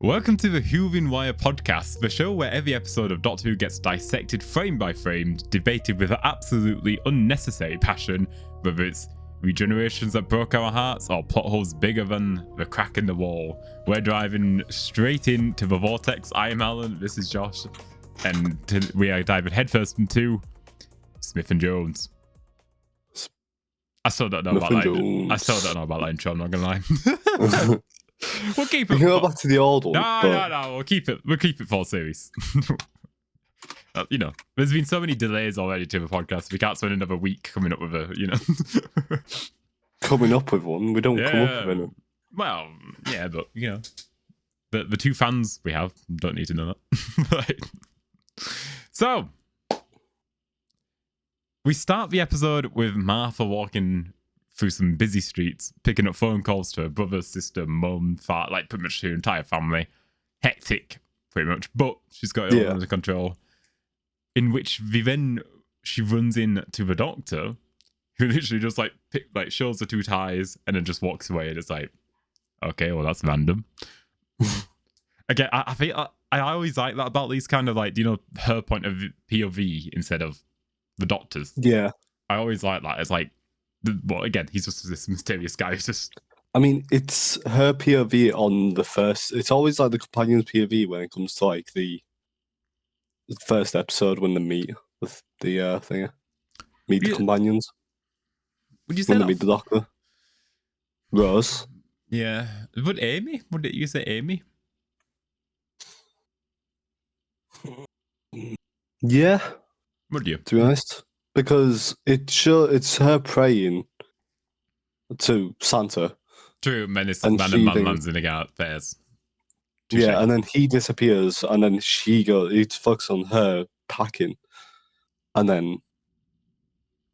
Welcome to the Whovian Wire podcast, the show where every episode of Doctor Who gets dissected frame by frame, debated with absolutely unnecessary passion, whether it's regenerations that broke our hearts or plot holes bigger than the crack in the wall. We're driving straight into the vortex. I am Alan, this is Josh, and we are diving headfirst into Smith and Jones. I still don't know about that intro, I'm not gonna lie. We'll keep it. Go back to the old one. No. We'll keep it for series. There's been so many delays already to the podcast. We can't spend another week coming up with coming up with one. We don't come up with it. Well, yeah, but the two fans we have don't need to know that. Right. So we start the episode with Martha walking through some busy streets, picking up phone calls to her brother, sister, mum, fart, like pretty much her entire family. Hectic, pretty much, but she's got it all under control. In which she runs in to the doctor, who literally just shows the two ties and then just walks away. And it's like, okay, well that's random. Again, I think I always like that about these kind of her point of POV instead of the doctor's. Yeah, I always like that. It's like, well, again, he's just this mysterious guy who's just... I mean, it's her POV on the first... It's always like the companion's POV when it comes to the first episode when they meet with the thing. Meet the companions. Would you say when they meet the doctor? Rose. Yeah. Would you say Amy? Yeah. Would you? To be honest. Because it's her praying to Santa. True, menace and man's in the affairs. Yeah, and then he disappears, and then she goes. It focuses on her packing, and then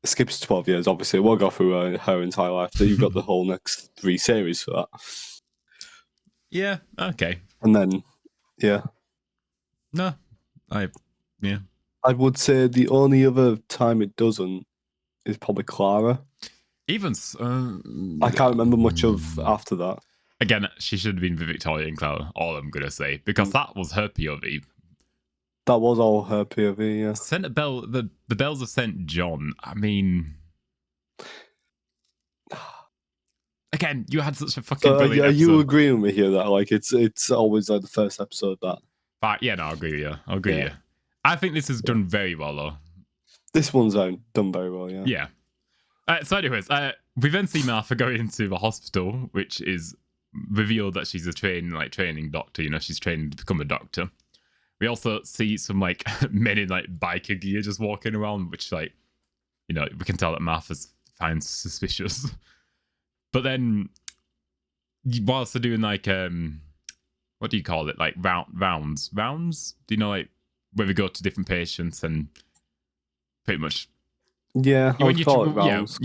it skips 12 years. Obviously, we'll go through her entire life. So you've got the whole next 3 series for that. Yeah. Okay. And then, yeah. No, I would say the only other time it doesn't is probably Clara. Even I can't remember much of after that. Again, she should have been with Victoria and Clara, all I'm going to say, because that was her POV. That was all her POV, yeah. The Bells of St. John, I mean... Again, you had such a fucking brilliant episode. You agreeing with me here that it's always the first episode that... But yeah, no, I'll agree with you. With you. I think this is done very well, though. This one's done very well, yeah. Yeah. So anyways, we then see Martha go into the hospital, which is revealed that she's a training doctor. She's trained to become a doctor. We also see some men in biker gear just walking around, which we can tell that Martha's finds suspicious. But then, whilst they're doing what do you call it? Rounds? Do you know where we go to different patients and pretty much... Yeah, when rounds.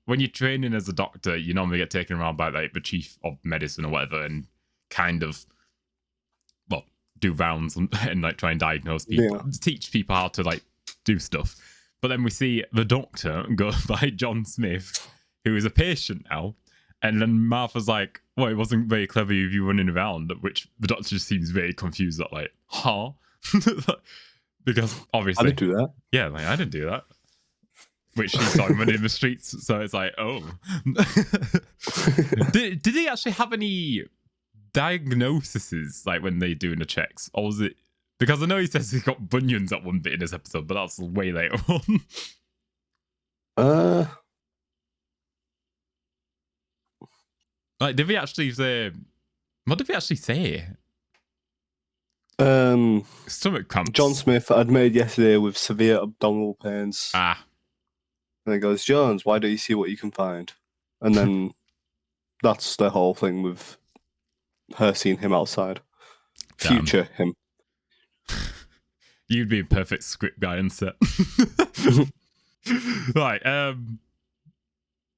When you're training as a doctor, you normally get taken around by the chief of medicine or whatever and kind of, do rounds and try and diagnose people, teach people how to do stuff. But then we see the doctor go by John Smith, who is a patient now. And then Martha's like, well, it wasn't very clever of you running around, which the doctor just seems very confused at huh? Because obviously... I didn't do that. Yeah, I didn't do that. Which she saw him running in the streets, so it's oh. did he actually have any diagnoses, when they're doing the checks? Or was it... Because I know he says he's got bunions at one bit in this episode, but that's way later on. Did we actually say... What did we actually say? Stomach cramps. John Smith admitted yesterday with severe abdominal pains. And he goes, Jones, why don't you see what you can find? And then that's the whole thing with her seeing him outside. Damn. Future him. You'd be a perfect script guy on set. Right,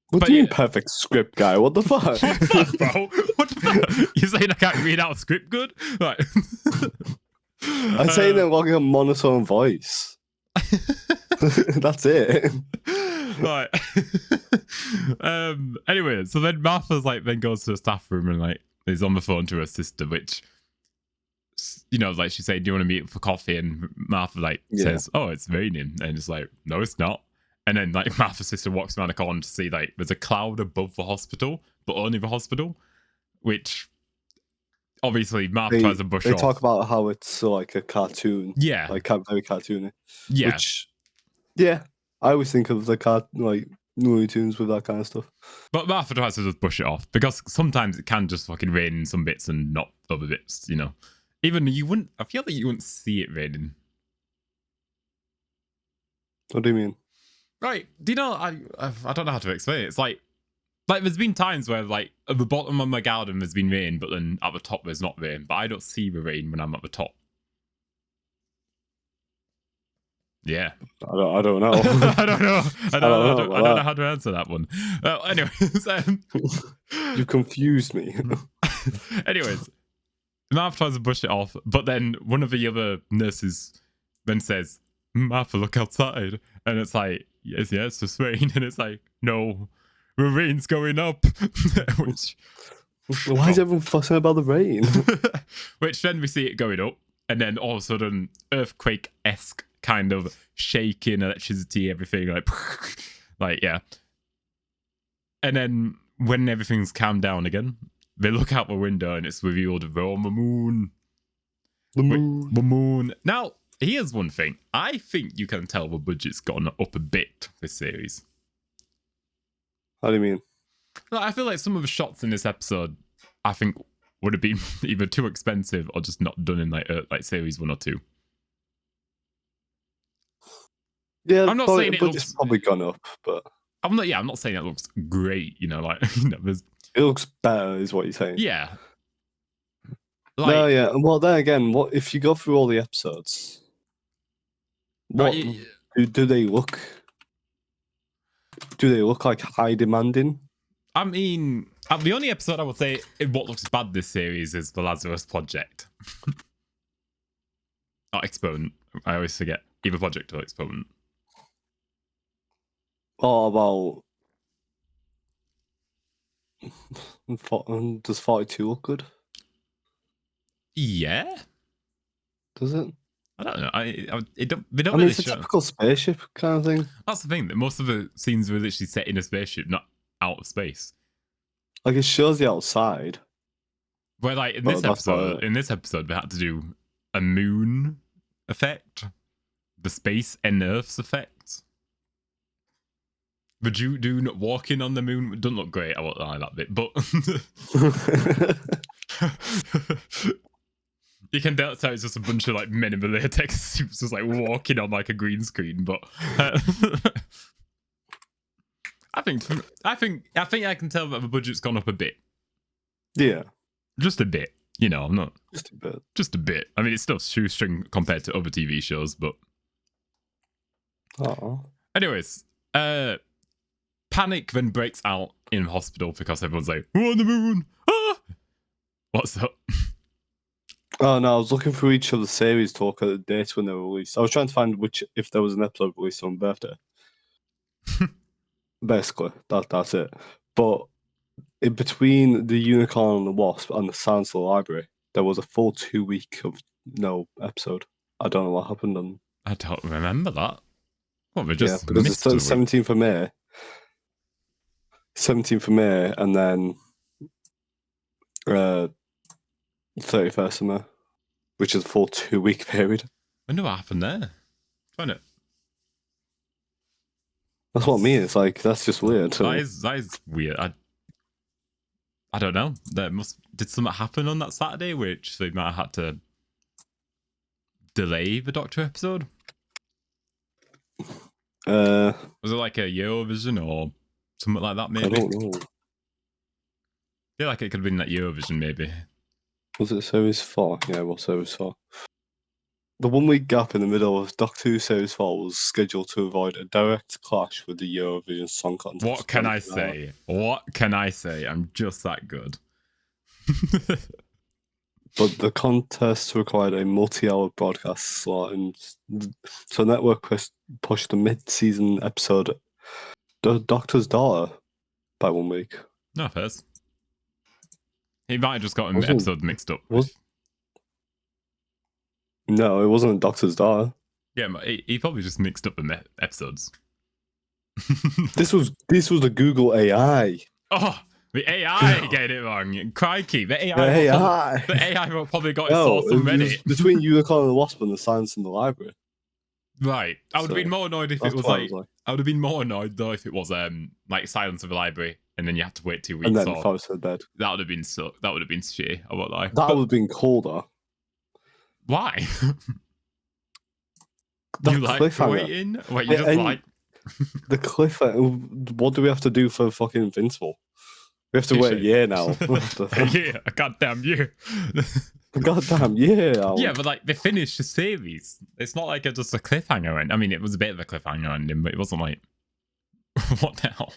What do you mean perfect script guy? What the fuck? What the fuck, bro? What the fuck? You're saying I can't read out a script good? Right. I'm saying they're walking a monotone voice. That's it. Right. Anyway, so then Martha's then goes to the staff room and is on the phone to her sister, which you know, like she said, do you want to meet for coffee? And Martha like says, oh, it's raining. And it's like, no, it's not. And then like Martha's sister walks around the corner to see like there's a cloud above the hospital, but only the hospital, which obviously Martha tries to brush off. They talk about how it's like a cartoon. Yeah. Like very cartoony. Yeah. Which, yeah, I always think of the like Looney Tunes with that kind of stuff. But Martha tries to just brush it off because sometimes it can just fucking rain in some bits and not other bits, you know. Even I feel like you wouldn't see it raining. What do you mean? Right. Do you know, I don't know how to explain it. It's like there's been times where like at the bottom of my garden there's been rain, but then at the top there's not rain. But I don't see the rain when I'm at the top. Yeah. I don't know. I don't know. I don't know how to answer that one. Anyways. You confused me. Anyways, Martha tries to brush it off, but then one of the other nurses then says, Martha, look outside. And it's like, yes, it's just rain. And it's like, no, the rain's going up. Which, why is everyone fussing about the rain? Which then we see it going up, and then all of a sudden, earthquake-esque kind of shaking, electricity, everything, like yeah. And then when everything's calmed down again, they look out the window and it's revealed the moon. The moon. Now, here's one thing. I think you can tell the budget's gone up a bit this series. How do you mean? I feel like some of the shots in this episode, I think, would have been either too expensive or just not done in like series 1 or 2. Yeah, I'm not saying it looks probably gone up, but I'm not saying it looks great. You know, like it looks better, is what you're saying. Yeah. Like, no, yeah. Well, then again, what if you go through all the episodes? What do they look? Do they look like high demanding? I mean, the only episode I would say what looks bad this series is the Lazarus Project. Not Exponent. I always forget either Project or Exponent. What about does 42 look good? Yeah. Does it? I don't know. They don't I mean, really it's a typical spaceship kind of thing. That's the thing. That most of the scenes were literally set in a spaceship, not out of space. Like it shows the outside. Where like in this episode, they had to do a moon effect, the space and Earth's effect. The Judoon walking on the moon doesn't look great. I won't lie that bit, but you can tell it's just a bunch of like men in the latex suits just like walking on like a green screen. But I think I can tell that the budget's gone up a bit. Yeah, just a bit. You know, I'm not just a bit. Just a bit. I mean, it's still shoestring compared to other TV shows, but. Anyways, panic then breaks out in hospital because everyone's like, "We're on the moon!" Ah! What's up? Oh no, I was looking through each of the series talk at the dates when they were released. I was trying to find if there was an episode released on birthday. Basically, that's it. But in between the Unicorn and the Wasp and the Silence of the Library, there was a full 2 week of no episode. I don't know what happened on. I don't remember that. What, we just because it's the 17th of May. 17th of May, and then 31st of May, which is a full 2 week period. I wonder what happened there. Find it. That's what I mean. It's like that's just weird. That is weird. I don't know. Did something happen on that Saturday, which they might have had to delay the Doctor episode? Was it like a Eurovision or something like that? Maybe. I don't know. I feel like it could have been that Eurovision, maybe. Was it Series 4? Yeah, it was Series 4. The 1 week gap in the middle of Doctor Who Series 4 was scheduled to avoid a direct clash with the Eurovision Song Contest. What can I say? What can I say? I'm just that good. But the contest required a multi-hour broadcast slot, and so network pushed the mid-season episode, The Doctor's Daughter, by 1 week. No, fairs. He might have just got an episode mixed up. No, it wasn't Doctor's daughter. Yeah, but he probably just mixed up the episodes. This was the Google AI. Oh, the AI getting it wrong. Crikey, the AI probably got his source on Reddit. Between Unicorn and the Wasp and the Silence in the Library. Right. I would have been more annoyed if it was like, I would have been more annoyed though if it was like Silence of the Library and then you had to wait 2 weeks. And then Forest of the Dead. That would have been shitty. I won't lie. That would have been colder. Why? You like waiting? Wait, you just like the cliffhanger. What do we have to do for fucking Invincible? We have to wait a year now. Yeah, a goddamn year. Goddamn year. Yeah, but like they finished the series. It's not like just a cliffhanger end. I mean, it was a bit of a cliffhanger ending, but it wasn't like what the hell.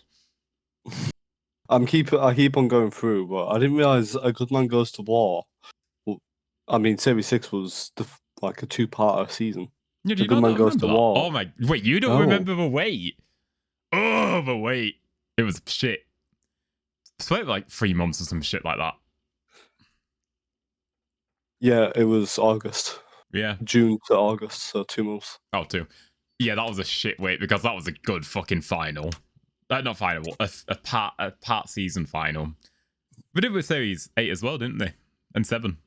I keep on going through, but I didn't realize A Good Man Goes to War. I mean, Series 6 was like a 2-part season. Yeah, do you know that? Goes to War. Oh my! Wait, you don't remember the wait? Oh, the wait! It was shit. It's like 3 months or some shit like that. Yeah, it was August. Yeah, June to August, so 2 months. Oh, 2. Yeah, that was a shit wait because that was a good fucking final. Not final, a part season final. We did with Series 8 as well, didn't they? And 7.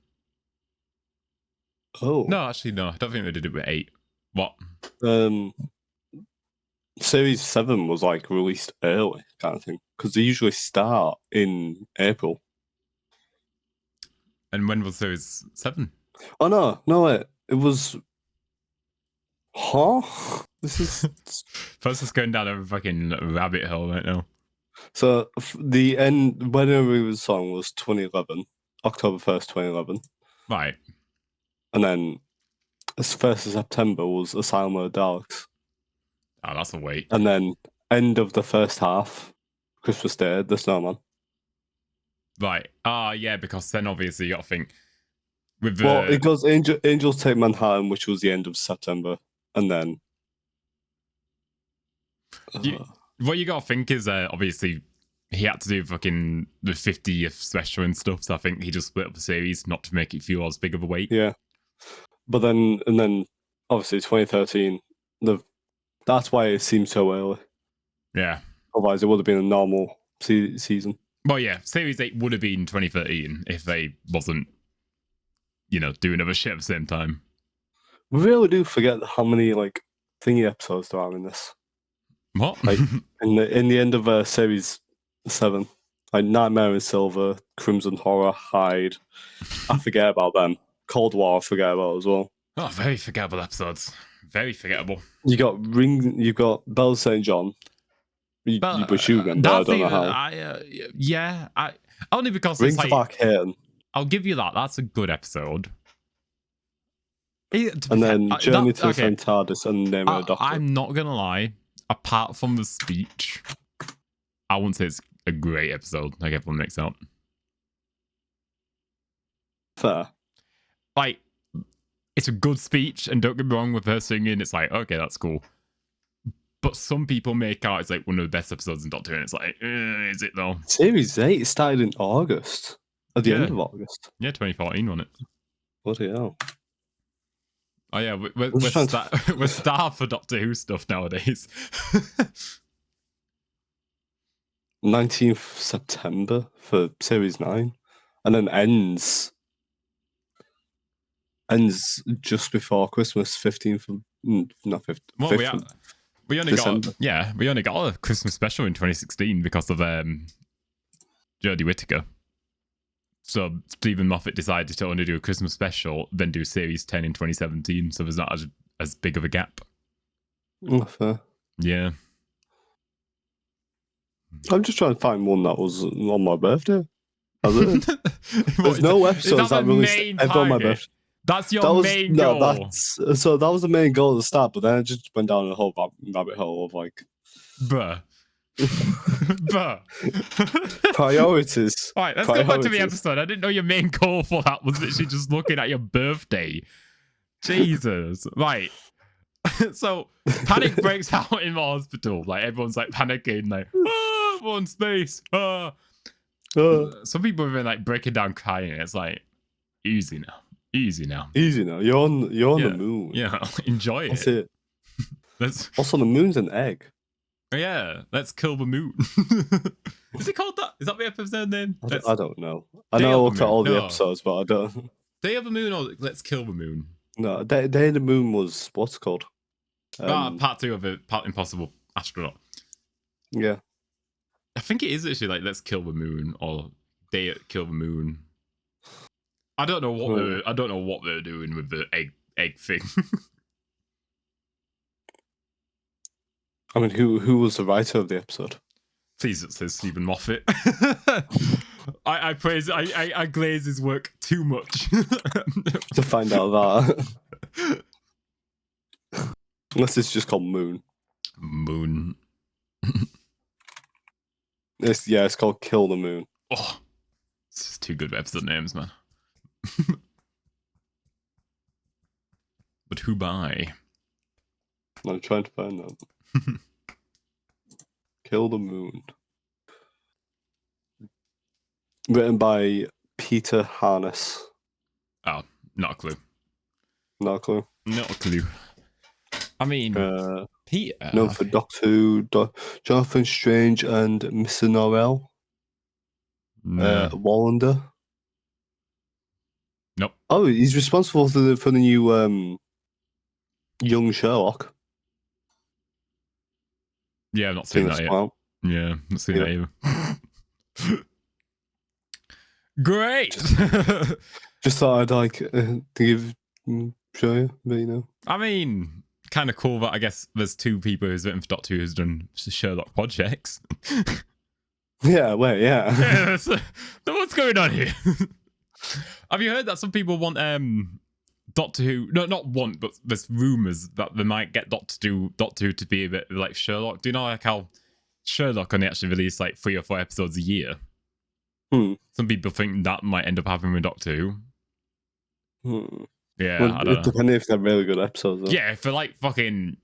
Oh no, actually no. I don't think they did it with 8. What? Series 7 was like released early, kind of thing, because they usually start in April. And when was Series 7? Oh no, wait. It was. Huh? This is. First, it's going down a fucking rabbit hole right now. So the end when it was song was 2011, October 1st, 2011. Right. And then. 1st of September was Asylum of the Daleks. Oh, that's a wait. And then end of the first half, Christmas Day, The Snowman. Right. Yeah, because then obviously you got to think with the. Well, it goes Angels Take Manhattan, which was the end of September, and then. What you got to think is obviously he had to do fucking the 50th special and stuff, so I think he just split up the series not to make it feel as big of a wait. Yeah. But then obviously 2013, that's why it seems so early. Yeah. Otherwise, it would have been a normal season. Well, yeah, Series 8 would have been 2013 if they wasn't, doing other shit at the same time. We really do forget how many like thingy episodes there are in this. What? Like in the end of Series 7, like Nightmare in Silver, Crimson Horror, Hyde. I forget about them. Cold War, I forget about as well. Oh, very forgettable episodes. Very forgettable. You got Belle St. John. Which you remember, I don't know how. Only because Rings it's of Arcane. I'll give you that. That's a good episode. And then Journey to the TARDIS and Name of the Doctor. I'm not gonna lie. Apart from the speech, I wouldn't say it's a great episode. Like everyone makes out. Fair. Like, it's a good speech, and don't get me wrong with her singing. It's like, okay, that's cool. But some people make out it's like one of the best episodes in Doctor Who, and it's like, is it though? Series 8 started in August. At the end of August. Yeah, 2014, wasn't it? Bloody hell. Oh yeah, we're starved for Doctor Who stuff nowadays. 19th September for Series 9. And then ends just before Christmas, 15th of... Not 15th. Well, we only got a Christmas special in 2016 because of Jodie Whittaker. So Stephen Moffat decided to only do a Christmas special, then do Series 10 in 2017. So there's not as big of a gap. Oh, fair. Yeah. I'm just trying to find one that was on my birthday. There's no episodes that released ever on my birthday. That's your main goal. So that was the main goal at the start, but then I just went down a whole rabbit hole of like... Bruh. Priorities. Alright, let's go back to the episode. I didn't know your main goal for that was literally just looking at your birthday. Jesus. Right. So, panic breaks out in the hospital. Like, everyone's like panicking, like, one space. Some people have been like breaking down crying. It's like, easy now. Easy now. Easy now. You're on the Yeah. moon. Yeah, enjoy That's it. it. Also, the moon's an egg. Yeah, let's kill the moon. Is it called that? Is that the episode name? I don't know. I Day know I of the looked at Moon. all the No. episodes, but I don't. Day of the Moon or Let's Kill the Moon? No, Day of the Moon was what's it called? Part 2 of it, Part Impossible Astronaut. Yeah. I think it is actually like Let's Kill the Moon or Day Kill the Moon. I don't know what they're doing with the egg thing. I mean, who was the writer of the episode? Please, it says Stephen Moffat. I praise, I glaze his work too much to find out that. Unless it's just called Moon. Moon. It's called Kill the Moon. Oh, it's just too good episode names, man. But who by? I'm trying to find that. Kill the Moon. Written by Peter Harness. Oh, not a clue. Not a clue. Not a clue. I mean, Peter. No, for Doctor Who, Jonathan Strange and Mr. Norrell. No. Wallander. Nope. Oh, he's responsible for the new Young Sherlock. Yeah, I've not seen that yet. Well. Yeah, not seen that either. Great. Just thought I'd like to show you, but you know. I mean, kind of cool that I guess there's 2 people who's written for Doctor Who who's done Sherlock projects. Yeah, wait, yeah. Yeah, so what's going on here? Have you heard that some people want Doctor Who? No, not want, but there's rumours that they might get Doctor Who to be a bit like Sherlock. Do you know like how Sherlock only actually released like 3 or 4 episodes a year? Some people think that might end up happening with Doctor Who. Yeah, well, I don't know. Depending if they're really good episodes. Though. Yeah, if they're like fucking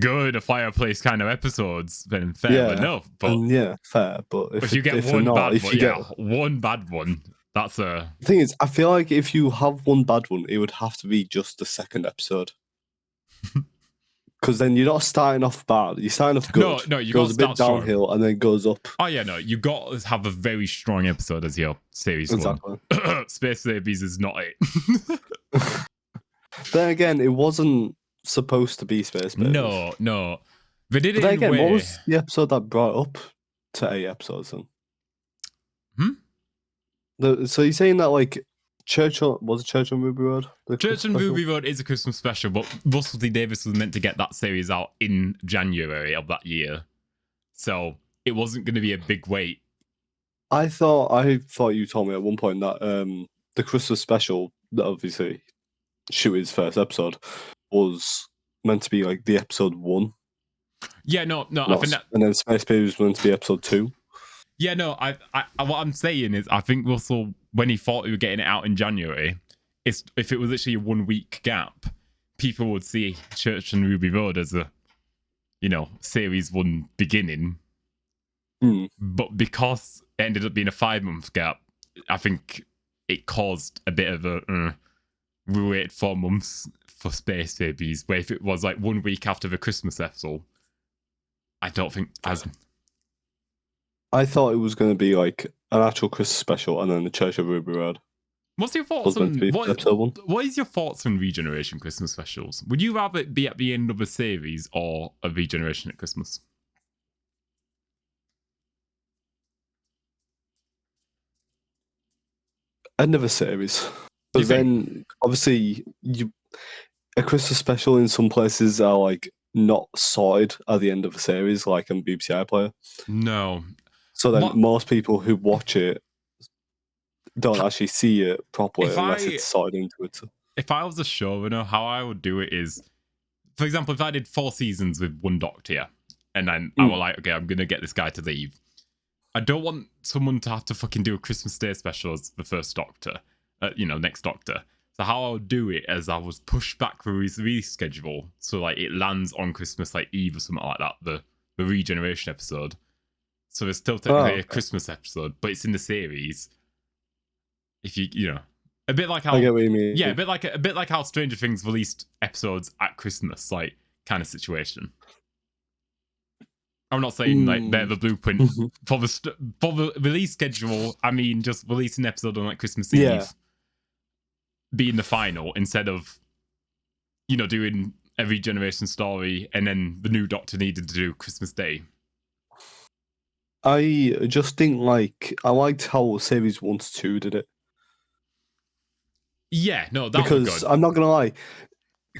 good, a fireplace kind of episodes, then fair enough. But yeah, fair. But if you get if one not, bad if one, you get one bad one, that's a. The thing is, I feel like if you have one bad one, it would have to be just the second episode. Because then you're not starting off bad. You're starting off good. No, you goes got a bit downhill and then goes up. Oh yeah, no, you got to have a very strong episode as your series exactly. one. Space Babies is not it. Then again, it wasn't supposed to be Space Babies. No. They did it then again, what was the episode that brought up to 8 episodes then? So you're saying that like Church on Ruby Road? Church on Ruby Road is a Christmas special, but Russell T Davies was meant to get that series out in January of that year, so it wasn't going to be a big wait. I thought you told me at one point that the Christmas special, that obviously Shooty's first episode, was meant to be like the episode 1. Yeah, no, I think that, and then Space Babies was meant to be episode 2. Yeah, no, I what I'm saying is I think Russell, when he thought he was getting it out in January, if it was actually a 1 week gap, people would see Church on Ruby Road as a, series 1 beginning. But because it ended up being a 5-month gap, I think it caused a bit of a we waited 4 months for Space Babies, where if it was like 1 week after the Christmas episode, I don't think as. I thought it was going to be like an actual Christmas special and then the Church of Ruby Road. What's your thoughts on what is your thoughts on Regeneration Christmas specials? Would you rather it be at the end of a series or a Regeneration at Christmas? End of a series. But then obviously a Christmas special in some places are like not sorted at the end of a series, like on BBC iPlayer. No. So then most people who watch it don't actually see it properly unless it's sorted into it. If I was a showrunner, how I would do it is, for example, if I did 4 seasons with 1 Doctor, and then I was like, okay, I'm going to get this guy to leave. I don't want someone to have to fucking do a Christmas Day special as the first Doctor, next Doctor. So how I would do it is I would push back the release schedule so like it lands on Christmas like Eve or something like that, the Regeneration episode. So it's still technically a Christmas episode, but it's in the series. If you A bit like how I get what you mean. yeah, a bit like how Stranger Things released episodes at Christmas, like kind of situation. I'm not saying like they're the blueprint for the release schedule. I mean, just release an episode on like Christmas Eve, being the final instead of doing every generation story and then the new Doctor needed to do Christmas Day. I just think I liked how series 1 to 2 did it. Yeah, no, that because was good. I'm not gonna lie,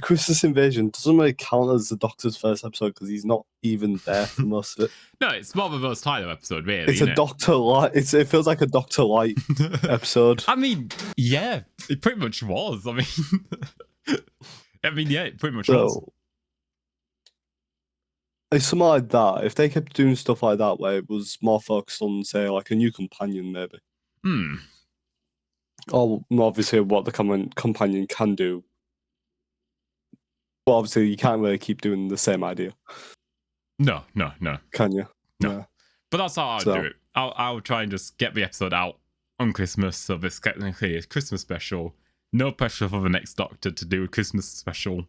Christmas Invasion doesn't really count as the Doctor's first episode because he's not even there for most of it. No, it's more of a versatile episode, really. It's a Doctor Light. It feels like a Doctor Light episode. I mean, yeah, it pretty much was. I mean, yeah, it pretty much was. It's something like that. If they kept doing stuff like that, where it was more focused on, say, like a new companion, maybe. Or obviously what the companion can do. But obviously you can't really keep doing the same idea. No. Can you? No. But that's how I'll do it. I'll try and just get the episode out on Christmas, so this technically is Christmas special. No pressure for the next Doctor to do a Christmas special.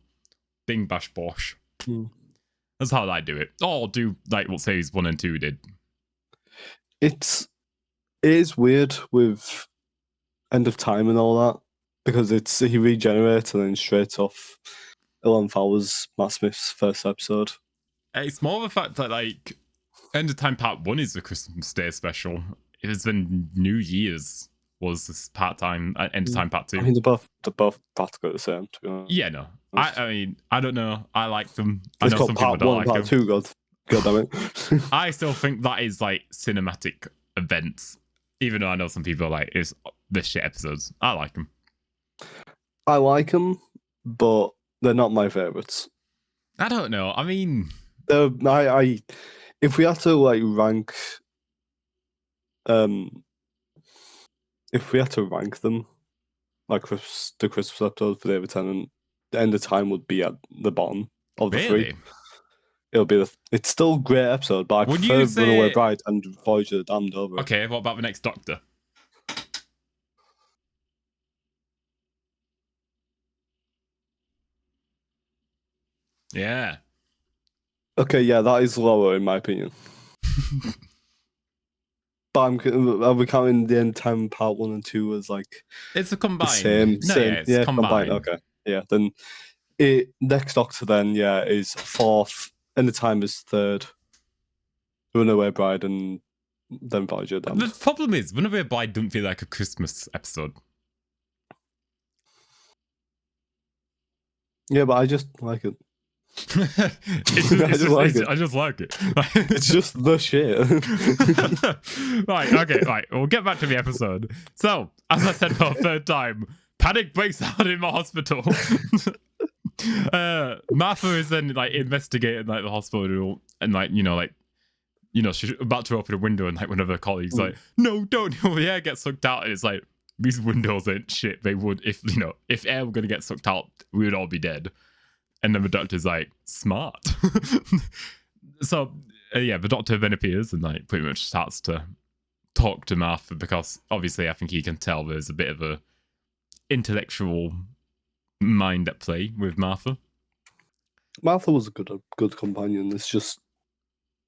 Bing bash bosh. That's how I do it. Or do like what series 1 and 2 did. It is weird with End of Time and all that, because he regenerates and then straight off 11th Hour's Matt Smith's first episode. It's more of the fact that like End of Time Part 1 is the Christmas Day special. It has been New Year's was this part-time End of Time Part 2. I mean, they're both practically the same, to be honest. Yeah, no. I mean, I don't know. I like them. I It's know got some people part don't 1 like and part them. 2, God damn it. I still think that is like cinematic events, even though I know some people are like, it's the shit episodes. I like them. I like them, but they're not my favourites. I don't know. I mean, if we had to like rank, if we had to rank them, like the Christmas episode for David Tennant, the End of Time would be at the bottom of the three. It'll be it's still a great episode, but I prefer Runaway Bride and Voyage of the Damned over. Okay, what about the next Doctor? Yeah. Okay, yeah, that is lower in my opinion. But are we counting the End Time Part 1 and 2 as like it's a combined? Same. Yeah, it's combined. Okay, yeah. Then next Doctor then is 4th. End of Time is 3rd. Runaway Bride and then Voyage of the Damned. The problem is Runaway Bride don't feel like a Christmas episode. Yeah, but I just like it. I just like it. It's just the shit. Right. We'll get back to the episode. So, as I said for a third time, panic breaks out in my hospital. Martha is then like investigating like the hospital and she's about to open a window and like one of her colleagues like, no, don't, the air gets sucked out, and it's like, these windows ain't shit. They would if air were gonna get sucked out, we would all be dead. And then the Doctor's like, smart. So the Doctor then appears and like pretty much starts to talk to Martha, because obviously I think he can tell there's a bit of a intellectual mind at play with Martha. Martha was a good companion. It's just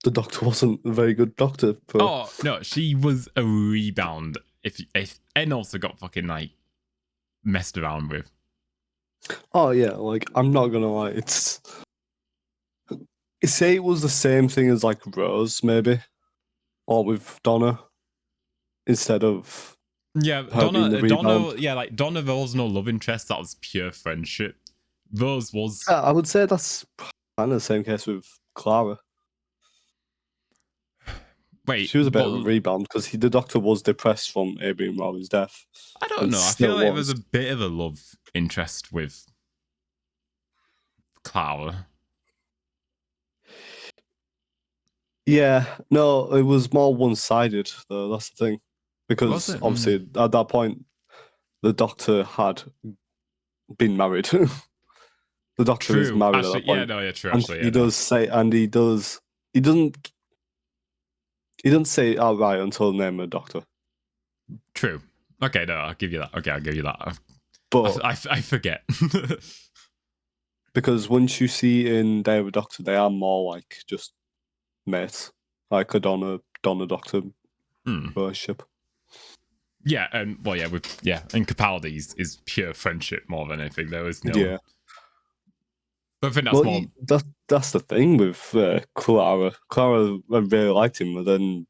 the Doctor wasn't a very good Doctor. Oh no, she was a rebound. If and also got fucking like messed around with. Oh yeah, like I'm not gonna lie, it's say it was the same thing as like Rose maybe, or with Donna instead of Donna. Yeah, like Donna, there was no love interest. That was pure friendship. Rose was. I would say that's kind of the same case with Clara. Wait, she was a bit of a rebound because the Doctor was depressed from Abraham Rowan's death. I don't know. I feel like it was a bit of a love interest with Clara. Yeah, no, it was more one-sided though. That's the thing, because obviously at that point the Doctor had been married. The Doctor is married at that point. Yeah, no, yeah, true. And actually, he does say, and he doesn't say it outright until the name of the Doctor. True. Okay, no, I'll give you that. Okay, I'll give you that. But I forget. because once you see in Day of a Doctor, they are more like just mates, like a Donna Doctor relationship. Yeah, and well, yeah, and Capaldi is pure friendship more than anything. There is no. Yeah. But I think that's more. That's the thing with Clara. Clara really liked him, and then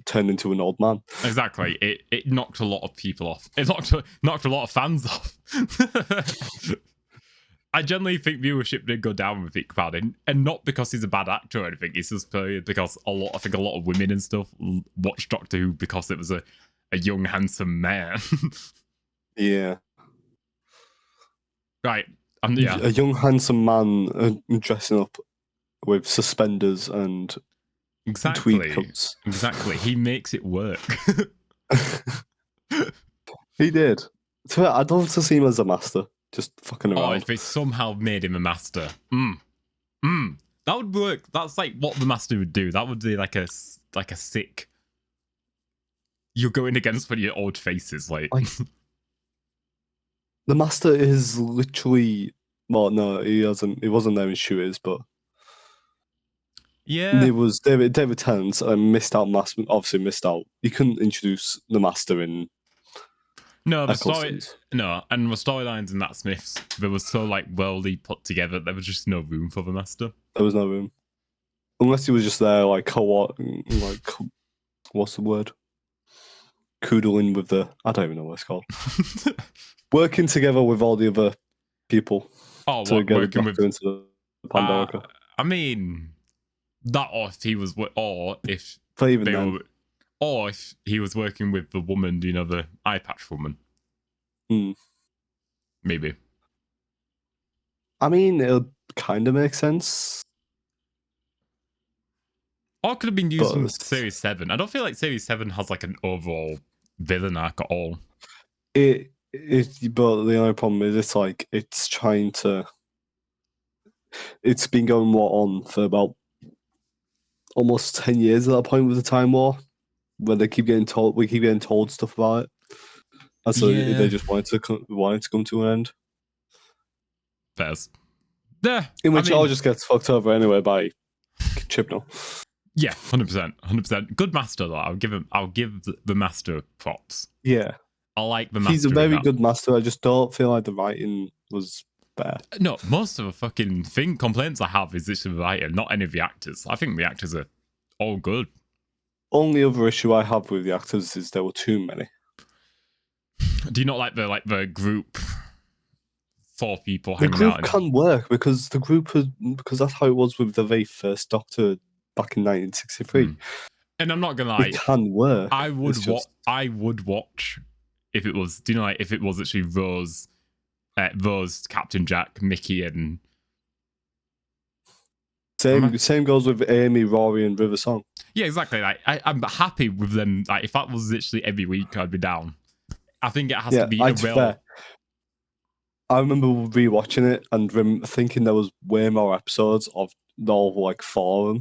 turned into an old man. Exactly. It knocked a lot of people off. It knocked a lot of fans off. I generally think viewership did go down with Vic Capaldi, and not because he's a bad actor or anything. It's just because a lot of women and stuff watched Doctor Who because it was a young, handsome man. Yeah. Right. Yeah. A young, handsome man dressing up with suspenders and tweed coats. Exactly. He makes it work. He did. I'd love to see him as a master, just fucking around. Oh, if it somehow made him a master. That would work. That's like what the master would do. That would be like a sick. You're going against one of your old faces, like the master is literally. Well, no, he hasn't. He wasn't there in Shooters, but yeah, it was David Tennant and missed out. Obviously missed out. You couldn't introduce the master in. No, and the storylines in Matt Smith's, they were so like worldly put together. There was just no room for the master. There was no room, unless he was just there like what's the word? Coodling with the, I don't even know what it's called. Working together with all the other people. Oh, to get working with into the Pandora. I mean, that or if he was, or if he was working with the woman, the eye patch woman. Maybe. I mean, it kind of makes sense. Or it could have been used in Series 7. I don't feel like Series 7 has like an overall villain arc at all. But the only problem is it's trying to. It's been going on for about almost 10 years at that point with the Time War, where we keep getting told stuff about it. And so they just wanted to come to an end. Fairs. Yeah. In which all just gets fucked over anyway by Chibnall. Yeah, 100%. Good master though. I'll give the master props. Yeah. I like the master. He's a very good master. I just don't feel like the writing was fair. No, most of the fucking complaints I have is literally the writing, not any of the actors. I think the actors are all good. Only other issue I have with the actors is there were too many. Do you not like the group? 4 people hanging out. The group can't work because because that's how it was with the very first Doctor back in 1963. And I'm not gonna lie, it can work. I would watch if it was. Do you know if it was actually Rose, Captain Jack, Mickey, and same goes with Amy, Rory, and River Song. Yeah, exactly. Like I'm happy with them. Like if that was literally every week, I'd be down. I think it has to be a real. I remember rewatching it and thinking there was way more episodes of all 4 of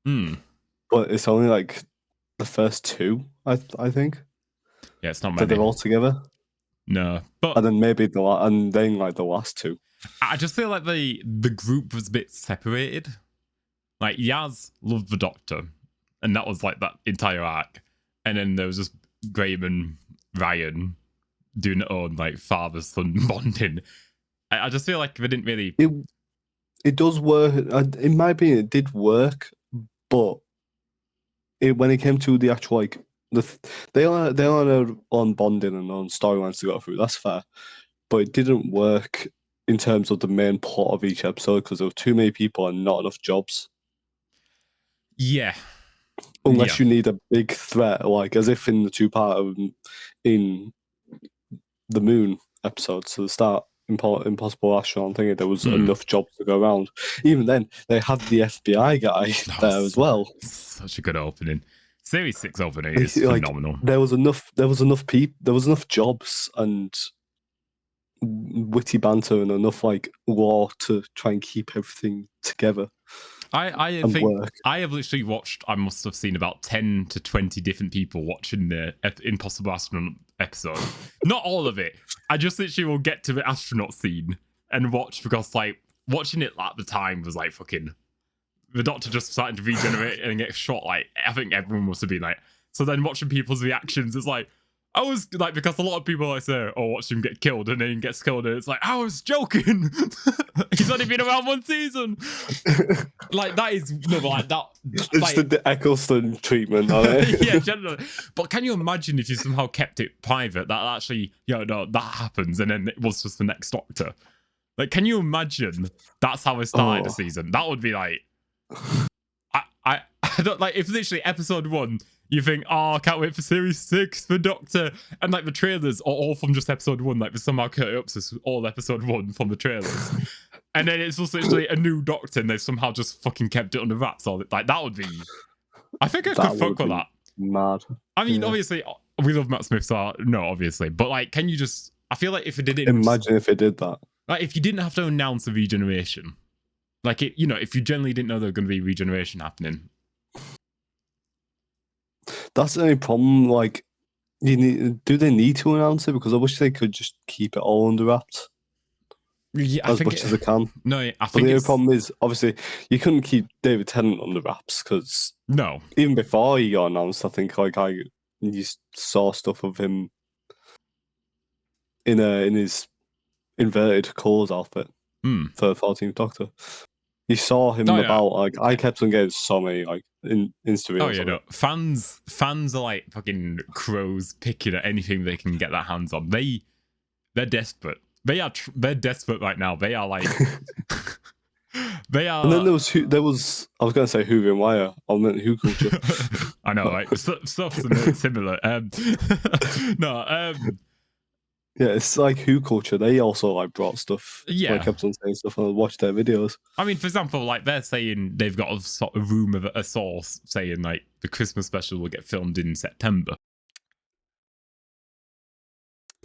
them. But it's only the first 2, I think. Yeah, it's not many. They're all together. No, but and then maybe the last 2. I just feel like the group was a bit separated. Like Yaz loved the Doctor, and that was that entire arc. And then there was just Graham and Ryan doing their own father-son bonding. I just feel like they didn't really. It does work. In my opinion, it did work, but when it came to the actual they are on bonding and on storylines to go through. That's fair, but it didn't work in terms of the main plot of each episode because there were too many people and not enough jobs. Yeah. Unless you need a big threat, as if in the 2-part in the Moon episode, so the start, Impossible Astronaut, thinking there was enough jobs to go around. Even then, they had the FBI guy there as well. Such a good opening. Series 6 opening is phenomenal. There was enough people. There was enough jobs and witty banter and enough lore to try and keep everything together. I think I have literally watched. I must have seen about 10 to 20 different people watching the Impossible Astronaut episode. Not all of it. I just literally will get to the astronaut scene and watch, because like watching it at the time was like fucking the Doctor just starting to regenerate and get shot. Like I think everyone must have been like. So then watching people's reactions, it's like I was like, because a lot of people like say, "Oh, watch him get killed," and then he gets killed, and it's like I was joking. He's only been around one season. Like that is no, but like that. It's like, the Eccleston treatment on it. Yeah, generally. But can you imagine if you somehow kept it private, that actually, no, that happens, and then it was just the next Doctor? Like, can you imagine that's how it started the season? That would be like, I don't like if literally episode 1. You think, oh, I can't wait for series 6 for Doctor, and like the trailers are all from just episode 1. Like, they somehow cut it up so it's all episode 1 from the trailers, and then it's just literally a new Doctor, and they've somehow just fucking kept it under wraps. All like that would be. I think I could fuck with that. Mad. I mean, obviously, we love Matt Smith, so no, obviously, but like, can you just? I feel like if it didn't, imagine if it did that. Like, if you didn't have to announce the regeneration, like it, if you generally didn't know there was going to be regeneration happening. That's the only problem. Like, do they need to announce it? Because I wish they could just keep it all under wraps. Yeah, as much as they can. No, I think the problem is, obviously, you couldn't keep David Tennant under wraps because even before he got announced, I think you saw stuff of him in his inverted colours outfit for the 14th Doctor. You saw him about like I kept on getting so many like in Instagram. Oh yeah, no. Fans are like fucking crows picking at anything they can get their hands on. They're desperate. They're desperate right now. They are like they are. And then there was I was gonna say Whovian Wire. I meant Who Culture. I know, right? Stuff's similar. Yeah, it's like Who Culture. They also like brought stuff. Yeah, like, kept on saying stuff and I watched their videos. I mean, for example, like they're saying they've got a sort of rumor, a source saying like the Christmas special will get filmed in September.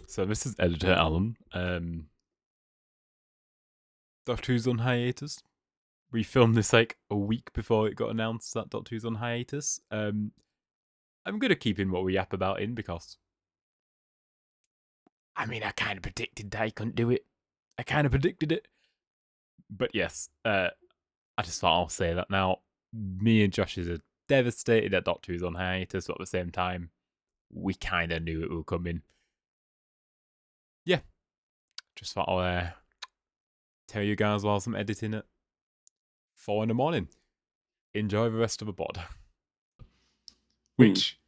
So this is editor Alan. Doctor Who's on hiatus. We filmed this like a week before it got announced that Doctor Who's on hiatus. I'm gonna keep in what we yap about in because I mean I kind of predicted that he couldn't do it. I kind of predicted it. But yes, I just thought I'll say that now. Me and Josh are devastated that Doctor Who's on hiatus, but at the same time, we kind of knew it would come in. Yeah, just thought I'll tell you guys whilst I'm editing at 4 a.m. Enjoy the rest of the pod. Which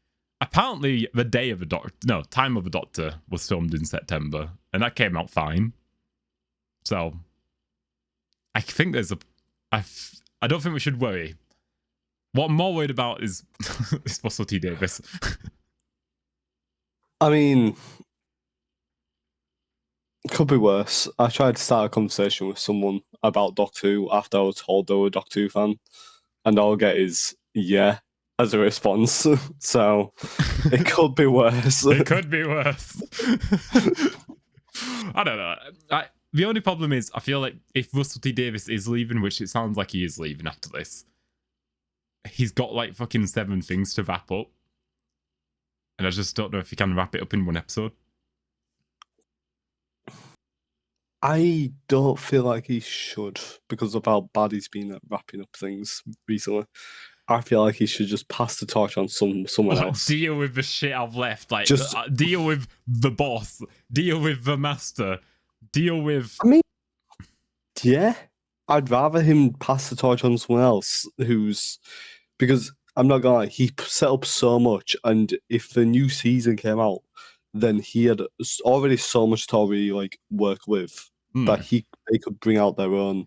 apparently the day of the time of the Doctor was filmed in September, and that came out fine. So I think I don't think we should worry. What I'm more worried about is Russell T Davies. I mean, it could be worse. I tried to start a conversation with someone about Doctor Who after I was told they were a Doctor Who fan, and all I get is yeah as a response. So it could be worse. It could be worse. I don't know. The only problem is I feel like if Russell T Davies is leaving, which it sounds like he is leaving after this, he's got like fucking 7 things to wrap up. And I just don't know if he can wrap it up in one episode. I don't feel like he should because of how bad he's been at wrapping up things recently. I feel like he should just pass the torch on someone else. Deal with the shit I've left. Like, just deal with the boss. Deal with the master. Deal with. I mean, yeah, I'd rather him pass the torch on someone else because I'm not gonna lie, he set up so much, and if the new season came out, then he had already so much to already like work with that they could bring out their own.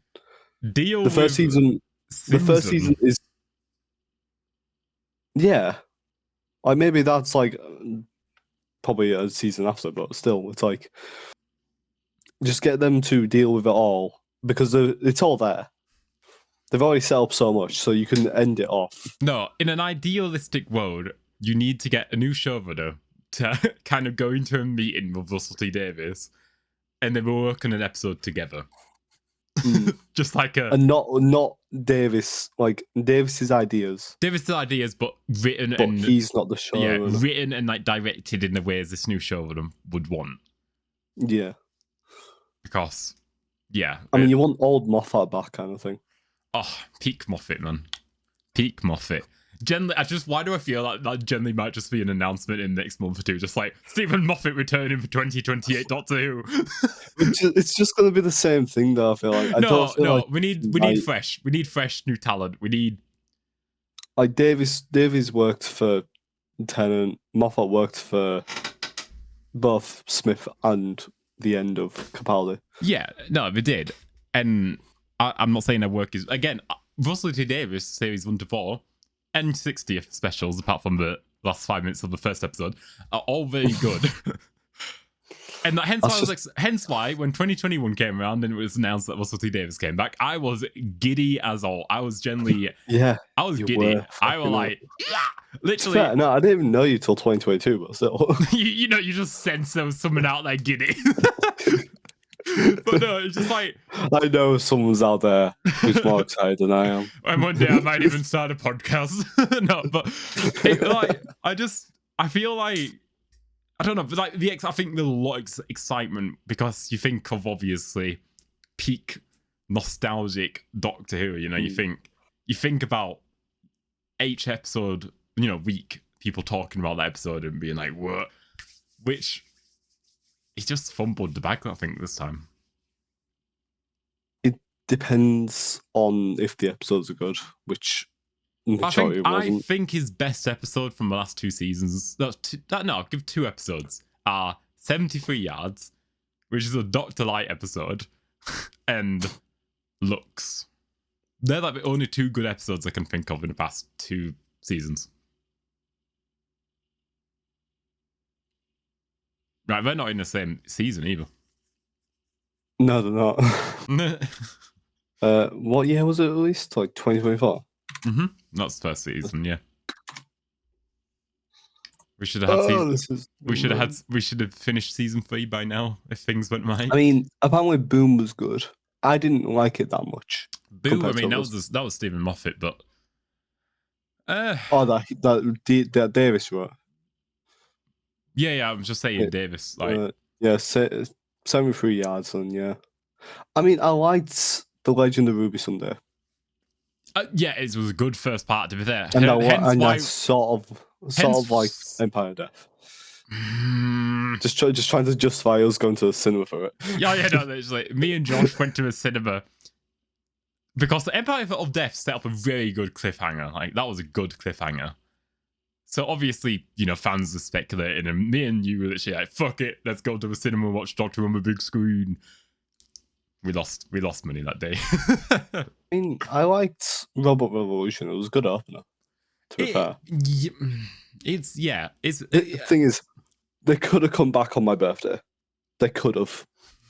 Deal the first with season. The first season is. Yeah, like maybe that's like probably a season after, but still, it's like just get them to deal with it all because it's all there. They've already set up so much, so you can end it off. No, in an idealistic world, you need to get a new showrunner to kind of go into a meeting with Russell T Davies, and then we'll work on an episode together. Just like a... And not Davis, like Davis's ideas. Davis's ideas, but written But and... he's not the showrunner. Yeah, written and like directed in the ways this new showrunner would want. Yeah. Because, yeah. I mean, you want old Moffat back kind of thing. Oh, peak Moffat, man. Peak Moffat. Generally, why do I feel like that generally might just be an announcement in next month or two? Just like, Stephen Moffat returning for 2028 Doctor Who. It's just going to be the same thing, though, I feel like. We need fresh. We need fresh new talent. We need... Like, Davies worked for Tennant. Moffat worked for both Smith and the end of Capaldi. Yeah, no, they did. And I'm not saying their work is... Again, Russell T. Davies, series 1 to 4, and 60th specials, apart from the last 5 minutes of the first episode, are all very good. And hence why when 2021 came around and it was announced that Russell T. Davies came back, I was giddy as all. I was generally... Yeah. I was giddy. I was like... Literally... Fair. No, I didn't even know you till 2022, but still. you just sense there was someone out there giddy. But no, it's just like... I know someone's out there who's more excited than I am. And one day I might even start a podcast. No, but I feel like... I don't know, but like I think there's a lot of excitement because you think of obviously peak nostalgic Doctor Who. You know, you think about each episode, week, people talking about that episode and being like, "What?" Which he just fumbled the bag, I think, this time. It depends on if the episodes are good, which. I think his best episode from the last 2 seasons, I'll give 2 episodes, are 73 Yards, which is a Dr. Light episode, and Lux. They're like the only 2 good episodes I can think of in the past 2 seasons. Right, they're not in the same season either. No, they're not. What year was it released? Like 2024? Mm-hmm. That's the first season, yeah. We should have we should have finished season 3 by now if things went right. I mean, apparently Boom was good. I didn't like it that much. Boom, I mean, that was Stephen Moffat, but that Davis wrote. Yeah, I'm just saying Davis. Like 73 Yards, and yeah. I mean, I liked The Legend of Ruby Sunday. Yeah, it was a good first part to be there. And that's sort of like Empire of Death. Just trying to justify us going to the cinema for it. Yeah, no, it's like me and Josh went to a cinema because the Empire of Death set up a very good cliffhanger. Like, that was a good cliffhanger. So obviously, fans are speculating, and me and you were literally like, fuck it, let's go to the cinema and watch Doctor Who on the big screen. We lost money that day. I mean, I liked Robot Revolution. It was a good opener, to be fair. The thing is, they could have come back on my birthday. They could have.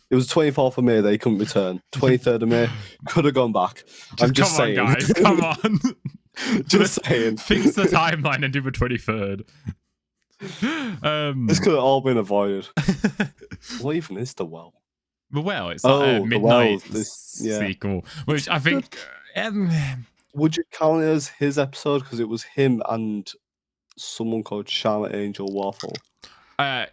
It was 24th of May, they couldn't return. 23rd of May, could have gone back. I'm just saying. On, guys, come on. Just saying. Fix the timeline and do the 23rd. This could have all been avoided. What even is The Well? The Well, it's like a midnight sequel, which I think... would you count it as his episode? Because it was him and someone called Charlotte Angel Waffle. I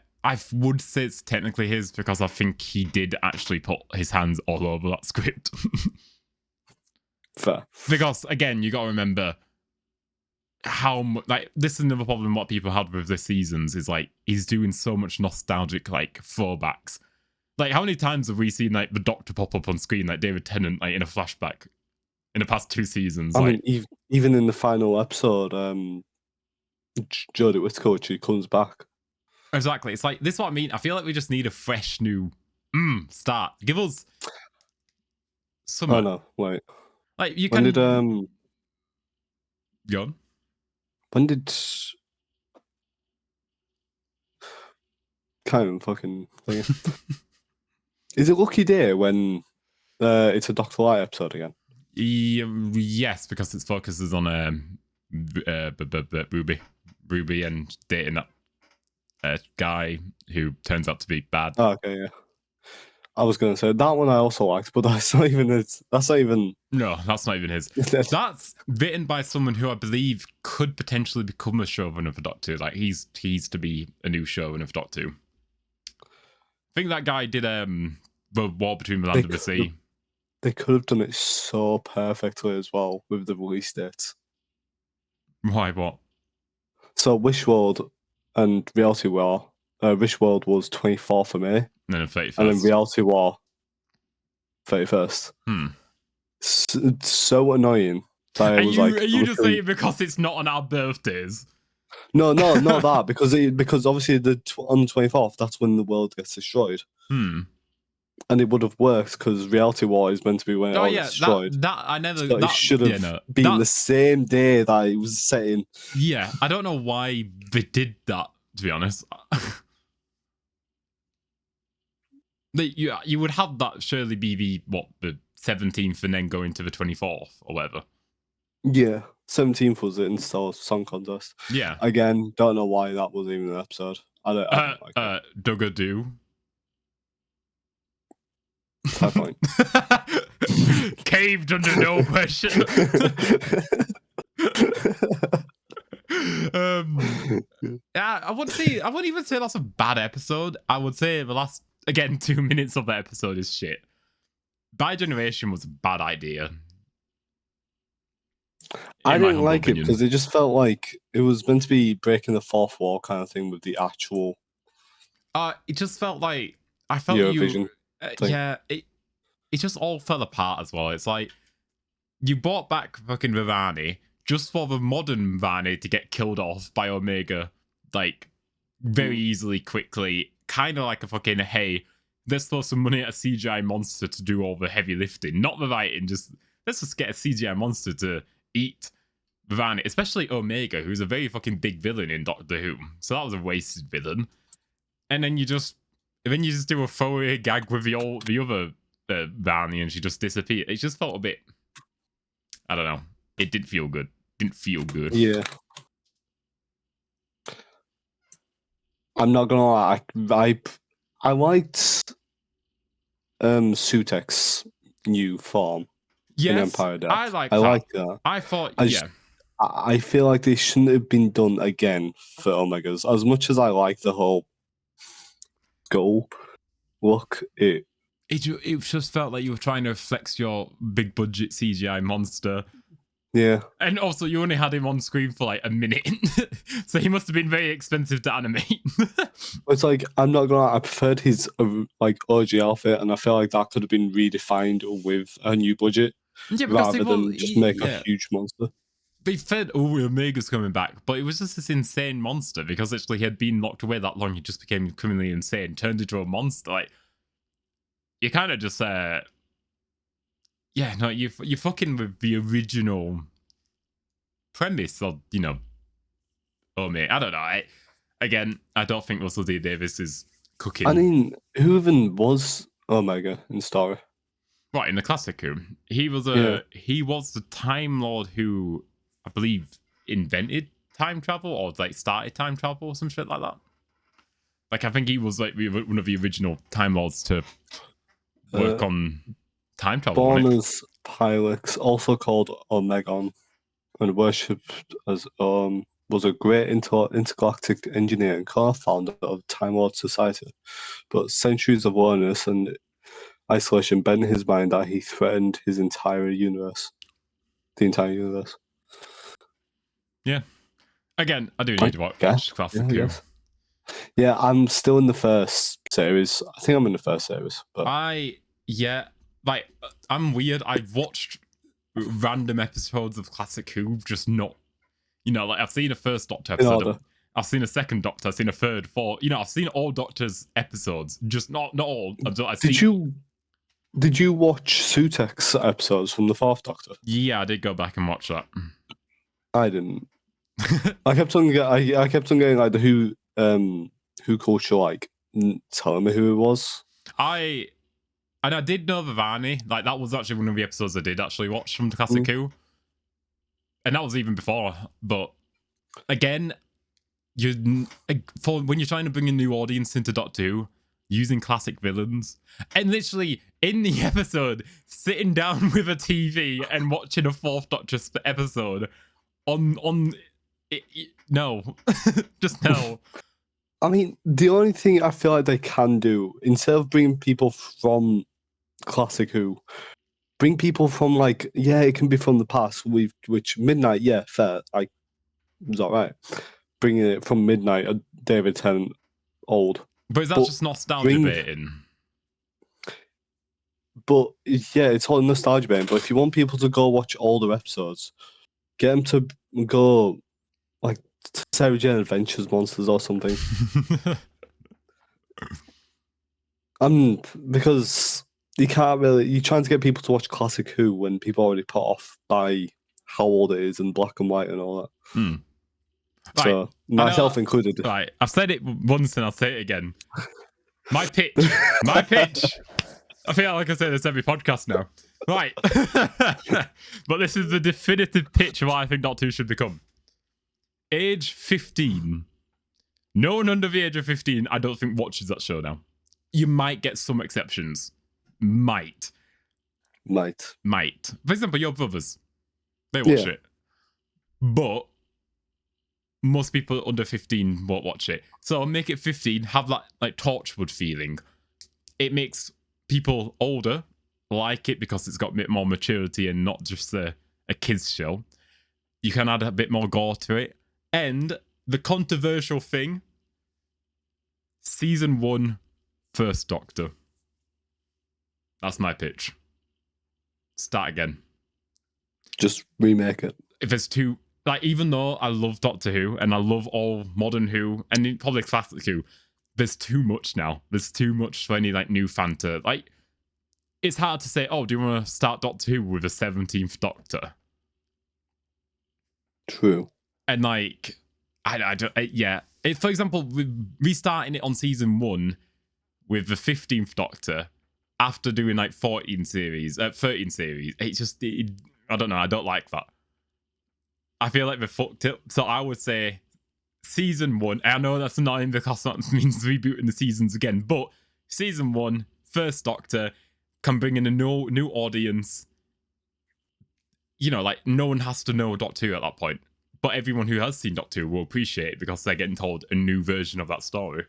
would say it's technically his because I think he did actually put his hands all over that script. Fair. Because, again, you got to remember how much... Like, this is another problem what people had with the seasons is, like, he's doing so much nostalgic, like, throwbacks. Like, how many times have we seen, like, the Doctor pop up on screen, like David Tennant, like, in a flashback in the past 2 seasons? I mean, even in the final episode, Jodie Whittaker, she comes back. Exactly. It's like, this is what I mean. I feel like we just need a fresh new start. Give us some... Oh, no, wait. Like, you when can... Did, Go on. When did... Can't even fucking think. Is it Lucky Day when it's a Dr. Light episode again? Yes, because its focuses on Ruby and dating that guy who turns out to be bad. Oh, okay, yeah. I was gonna say that one I also liked, but that's not even that's not even. No, that's not even his. That's written by someone who I believe could potentially become a showrunner for Doctor. Like he's to be a new showrunner for Doctor. I think that guy did the War Between the Land and the Sea. They could have done it so perfectly as well with the release dates. Why? What? So Wishworld and Reality War. Wishworld was 24th of May, And then 31st. and then Reality War 31st. It's so annoying. That it was are you just saying because it's not on our birthdays? No, not that because obviously on the 24th that's when the world gets destroyed. And it would have worked because Reality War is meant to be when it all gets destroyed. It should have been the same day that it was set in. Yeah, I don't know why they did that, to be honest. You would have that surely be the 17th and then go into the 24th or whatever. Yeah, 17th was it instead of Song Contest. Yeah. Again, don't know why that was even an episode. I don't like it. Dugadoo. 5 point. Caved under no question. I wouldn't even say that's a bad episode. I would say the last 2 minutes of the episode is shit. Bi-generation was a bad idea. I didn't like it because it just felt like it was meant to be breaking the fourth wall kind of thing with the actual. It just felt like I felt Eurovision. It just all fell apart as well. It's like you brought back fucking Vivani just for the modern Vivani to get killed off by Omega, like very easily, quickly, kind of like a fucking hey, let's throw some money at a CGI monster to do all the heavy lifting, not the writing. Let's just get a CGI monster to eat Vivani, especially Omega, who's a very fucking big villain in Doctor Who. So that was a wasted villain. And then you just do a throwaway gag with the other Vivani, and she just disappeared. It just felt a bit. I don't know. It didn't feel good. Yeah. I'm not gonna lie. I liked Sutek's new form in Empire Death. I like that. I thought, I feel like they shouldn't have been done again for Omegas. As much as I like the whole goal look, it just felt like you were trying to flex your big budget CGI monster. Yeah. And also, you only had him on screen for like a minute. So he must have been very expensive to animate. It's like, I'm not gonna lie, I preferred his like OG outfit, and I feel like that could have been redefined with a new budget rather than just make a huge monster. They said, Omega's coming back, but it was just this insane monster because actually he had been locked away that long, he just became criminally insane, turned into a monster. Like, you kind of just you're fucking with the original premise of, Omega. I don't know. I don't think Russell D. Davies is cooking. I mean, who even was Omega in story? Right, in the classic Who, he was he was the Time Lord who, I believe, invented time travel or like started time travel or some shit like that. Like, I think he was like one of the original Time Lords to work on time travel. Born as Pilix, also called Omegon, and worshipped as was a great intergalactic engineer and co-founder of Time Lord Society. But centuries of awareness and isolation bent in his mind that he threatened his entire universe. The entire universe. Yeah. Again, I do need to watch Classic Who. Yeah, I'm still in the first series. I think I'm in the first series. But I'm weird. I've watched random episodes of Classic Who, just not, like I've seen a first Doctor episode. I've seen a second Doctor. I've seen a third, fourth. I've seen all Doctor's episodes, just not all. Did you watch Sutek's episodes from the fourth Doctor? Yeah, I did go back and watch that. I didn't. I kept on getting like the Who culture, like telling me who it was. I did know Vivani. Like, that was actually one of the episodes I did actually watch from the Classic Who. And that was even before. But again, when you're trying to bring a new audience into Doctor Who, using classic villains, and literally in the episode sitting down with a TV and watching a Fourth Doctor episode on no, just no. I mean, the only thing I feel like they can do, instead of bringing people from classic Who, bring people from like, yeah, it can be from the past. Which Midnight, yeah, fair, like, it was alright. Bringing it from Midnight, David Tennant, old. But is that just nostalgia baiting? But yeah, it's all nostalgia baiting. But if you want people to go watch older episodes, get them to go like Sarah Jane Adventures Monsters or something. Because you can't really, you're trying to get people to watch classic Who when people are already put off by how old it is and black and white and all that. So, right. myself included. Right, I've said it once and I'll say it again. My pitch. I feel like I say this every podcast now. Right. But this is the definitive pitch of what I think Doctor Who should become. Age 15. No one under the age of 15, I don't think, watches that show now. You might get some exceptions. Might. For example, your brothers. They watch it. But most people under 15 won't watch it. So make it 15, have that like Torchwood feeling. It makes people older like it because it's got a bit more maturity and not just a kids show. You can add a bit more gore to it. And the controversial thing, season 1, First Doctor. That's my pitch. Start again. Just remake it. If it's too, like, even though I love Doctor Who and I love all modern Who and probably classic Who, there's too much now. There's too much for any like new fan to like. It's hard to say, oh, do you want to start Doctor Who with a 17th Doctor? True. And like, I don't, yeah. For example, with restarting it on season 1 with the 15th Doctor after doing like 13 series, it's just, I don't know, I don't like that. I feel like they fucked it. So I would say season 1, I know that's annoying because that means rebooting the seasons again, but season 1, First Doctor, can bring in a new audience. You know, like, no one has to know Doctor Who at that point. But everyone who has seen Doctor Who will appreciate it because they're getting told a new version of that story.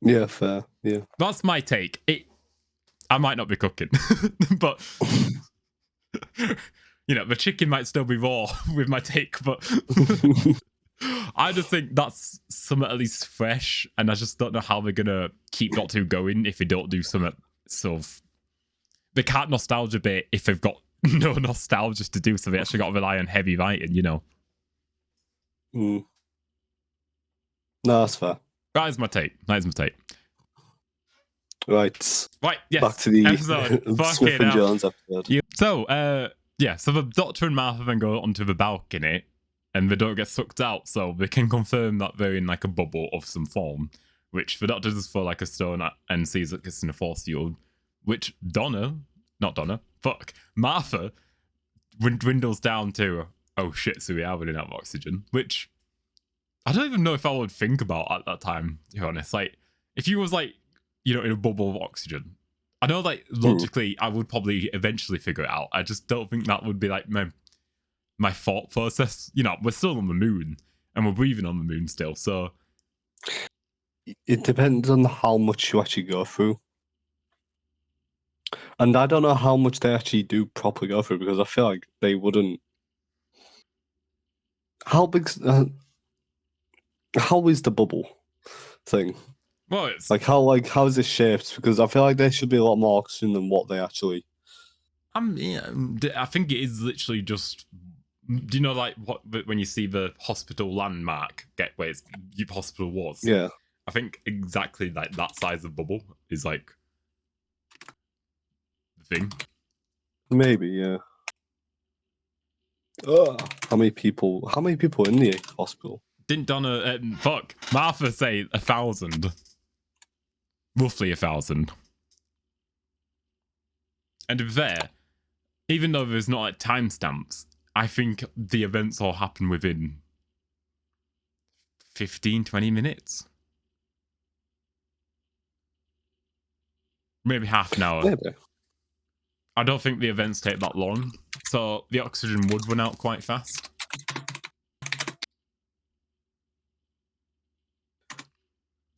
Yeah, fair. Yeah. That's my take. I might not be cooking, but you know, the chicken might still be raw with my take, but I just think that's something at least fresh, and I just don't know how they're gonna keep Doctor Who going if they don't do something sort of. They can't nostalgia bait if they've got no nostalgia to do, so they actually got to rely on heavy writing, you know. No, that's fair. That is my take. Right. Yes. Back to the episode. Smith and Jones episode. So the Doctor and Martha then go onto the balcony, and they don't get sucked out, so they can confirm that they're in like a bubble of some form, which the Doctor does for like a stone and sees that it's in a force field, which Martha dwindles down to, oh shit, so we are running out of oxygen, which I don't even know if I would think about at that time, to be honest. Like, if you was like, you know, in a bubble of oxygen, I know like logically I would probably eventually figure it out. I just don't think that would be like my thought process. You know, we're still on the moon and we're breathing on the moon still, so it depends on how much you actually go through. And I don't know how much they actually do properly go through, because I feel like they wouldn't. How big? How is the bubble thing? Well, it's like how is it shaped? Because I feel like there should be a lot more oxygen than what they actually. I think it is literally just. Do you know like what when you see the hospital landmark where your hospital was? Yeah. I think exactly like that size of bubble is like the thing. Maybe, yeah. How many people in the hospital? Didn't Donna Martha say 1,000? Roughly 1,000. And to be fair, even though there's not like timestamps, I think the events all happen within 15, 20 minutes. Maybe half an hour. Maybe. I don't think the events take that long, so the oxygen would run out quite fast.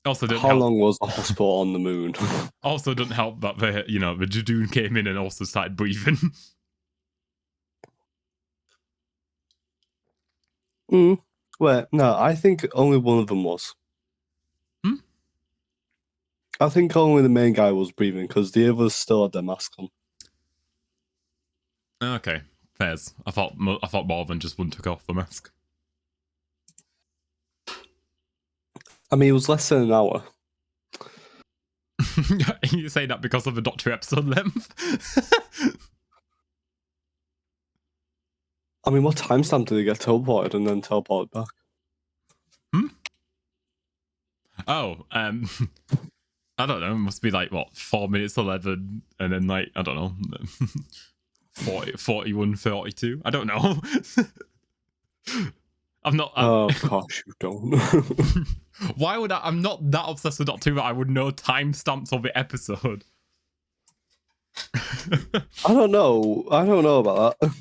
Also, how long was the hospital on the moon? Also, doesn't help that the Judoon came in and also started breathing. Wait, no, I think only one of them was. I think only the main guy was breathing because the others still had their mask on. Okay, fairs. I thought more than just one took off the mask. I mean, it was less than an hour. You say that because of the Doctor episode length? I mean, what timestamp did he get teleported and then teleported back? Oh, I don't know. It must be like, what, 4 minutes 11, and then like, I don't know, 41, 42? I don't know. I'm not... oh, gosh, you don't. Why would I... I'm not that obsessed with Doctor Who that I would know timestamps of the episode. I don't know. I don't know about that.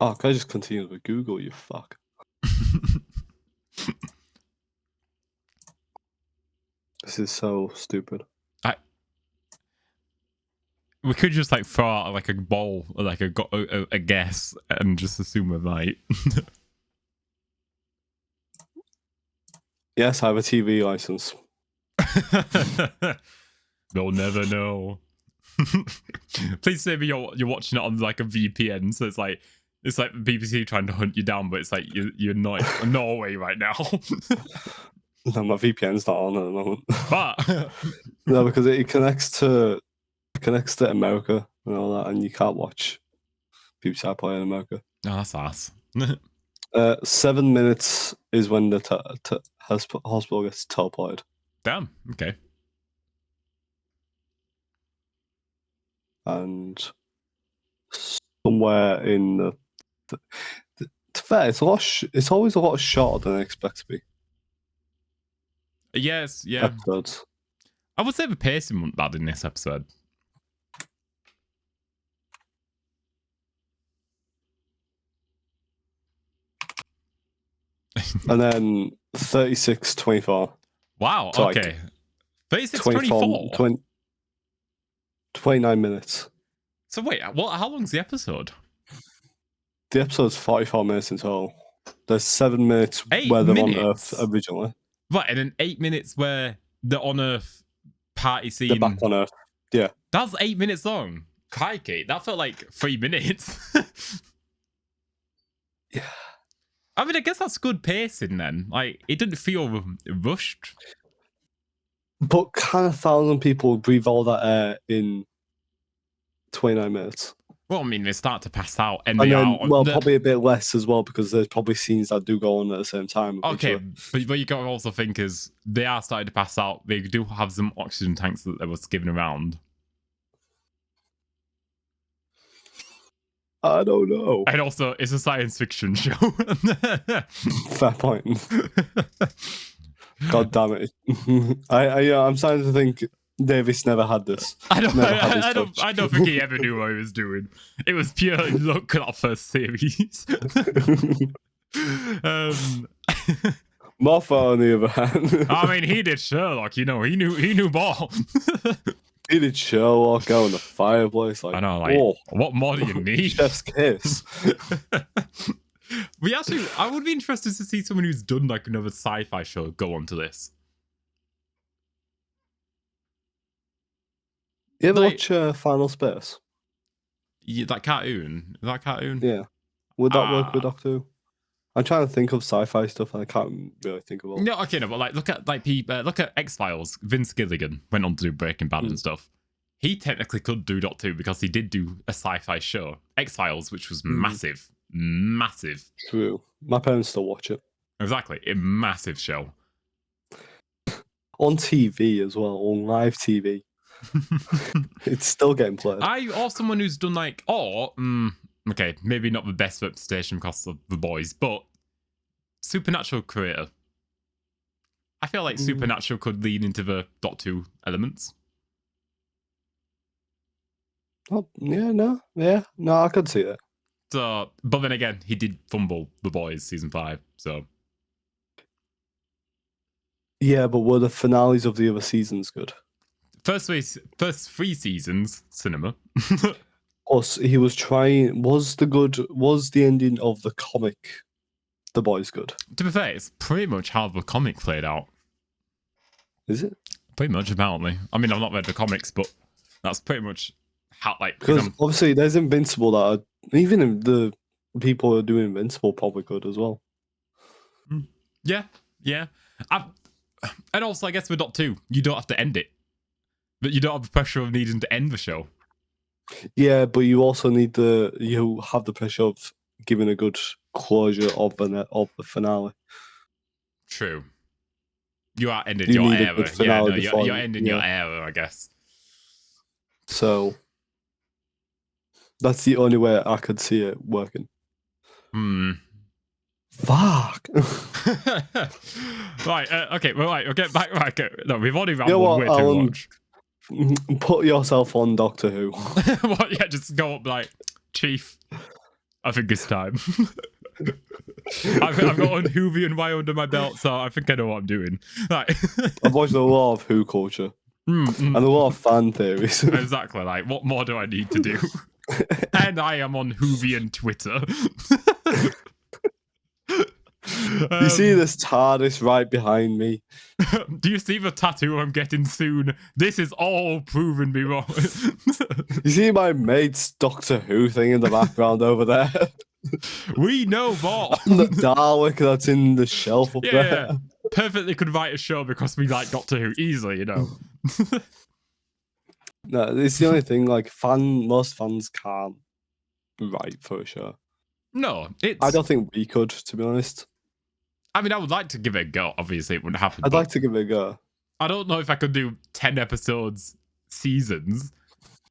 Oh, can I just continue with Google, you fuck? This is so stupid. We could just like throw out like a ball, or like a guess, and just assume we're right. Yes, I have a TV license. They'll never know. Please say me you're watching it on like a VPN, so it's like the BBC trying to hunt you down, but it's like you're not in Norway right now. No, my VPN's not on at the moment. But no, because it connects to America and all that, and you can't watch BBC iPlayer in America. Oh, that's ass. 7 minutes is when the hospital gets teleported. Damn. Okay. And somewhere in the to fair, it's always a lot shorter than I expect to be. Yes. Yeah. Episodes. I would say the pacing wasn't bad in this episode. And then 36-24. Wow. So okay. 36-24. 29 minutes. So wait, how long's the episode? The episode's 44 minutes in total. There's 7 minutes 8 where they're minutes? on Earth originally. Right, and then 8 minutes where the on Earth party scene. They're back on Earth. Yeah. That's 8 minutes long. Crikey, that felt like 3 minutes. Yeah. I mean, I guess that's good pacing then. Like, it didn't feel rushed. But can 1,000 people breathe all that air in 29 minutes? Well, I mean, they start to pass out and And they then, are... well, probably a bit less as well, because there's probably scenes that do go on at the same time. Okay, but you gotta also think is they are starting to pass out. They do have some oxygen tanks that they was given around. I don't know. And also, it's a science fiction show. Fair point. God damn it. I'm starting to think Davis never had this. I don't think he ever knew what he was doing. It was pure luck that first series. Moffat, on the other hand. I mean, he did Sherlock, he knew ball. He did Sherlock out in the fireplace. Like, I know, like, what more do you need? Chef's kiss. I would be interested to see someone who's done like another sci-fi show go on to this. You ever watch Final Space? Yeah, that cartoon? Is that cartoon? Yeah. Would that work with Doctor Who? I'm trying to think of sci-fi stuff and I can't really think of all. No, okay, no, but like look at X-Files. Vince Gilligan went on to do Breaking Bad and stuff. He technically could do Doctor Who because he did do a sci-fi show, X-Files, which was massive. True. My parents still watch it. Exactly, a massive show. On TV as well, on live TV. It's still getting played. Or someone who's done like, okay, maybe not the best representation because of the boys, but Supernatural creator. I feel like Supernatural could lean into the Doctor Who elements. Oh, no, I could see that. So, but then again, he did fumble The Boys season 5, so. Yeah, but were the finales of the other seasons good? First 3 seasons, cinema. Plus, he was trying. Was the ending of the comic, The Boys, good? To be fair, it's pretty much how the comic played out. Is it? Pretty much, apparently. I mean, I've not read the comics, but that's pretty much how, like... Because obviously there's Invincible that are, even the people who are doing Invincible probably good as well. Yeah. And also, I guess with Doctor Who, you don't have to end it. But you don't have the pressure of needing to end the show. Yeah, but you also need you have the pressure of giving a good closure of the finale. True. You are ending your era. Yeah, no, you're ending your era, I guess. So that's the only way I could see it working. Fuck. Right. Okay. Well, right. Okay. Back. Right. Okay. No, we've already rambled way too much. Put yourself on Doctor Who. What? Yeah. Just go up like, Chief. I think it's time. I've got a Whovian Wire under my belt, so I think I know what I'm doing. Right. I've watched a lot of Who culture and a lot of fan theories. Exactly. Like, what more do I need to do? And I am on Whovian Twitter. You see this TARDIS right behind me? Do you see the tattoo I'm getting soon? This is all proving me wrong. You see my mate's Doctor Who thing in the background over there? We know more. And the Dalek that's in the shelf up there. Yeah. Perfectly could write a show because we like Doctor Who easily, you know. No, it's the only thing. Like, most fans can't write for a show. No, I don't think we could, to be honest. I mean, I would like to give it a go. Obviously, it wouldn't happen. I'd like to give it a go. I don't know if I could do 10 episodes seasons.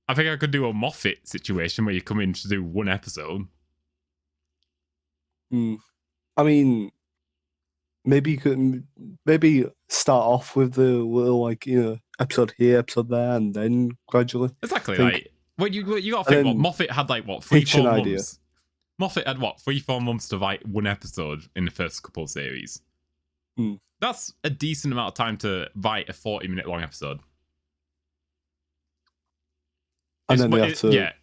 I think I could do a Moffat situation where you come in to do one episode. I mean, maybe you could start off with the little, like, episode here, episode there, and then gradually. Exactly. Like, when you got to think, what Moffat had, like, what, 3-4 months. Idea. Moffat had what, 3-4 months to write one episode in the first couple of series. That's a decent amount of time to write a 40-minute long episode. And then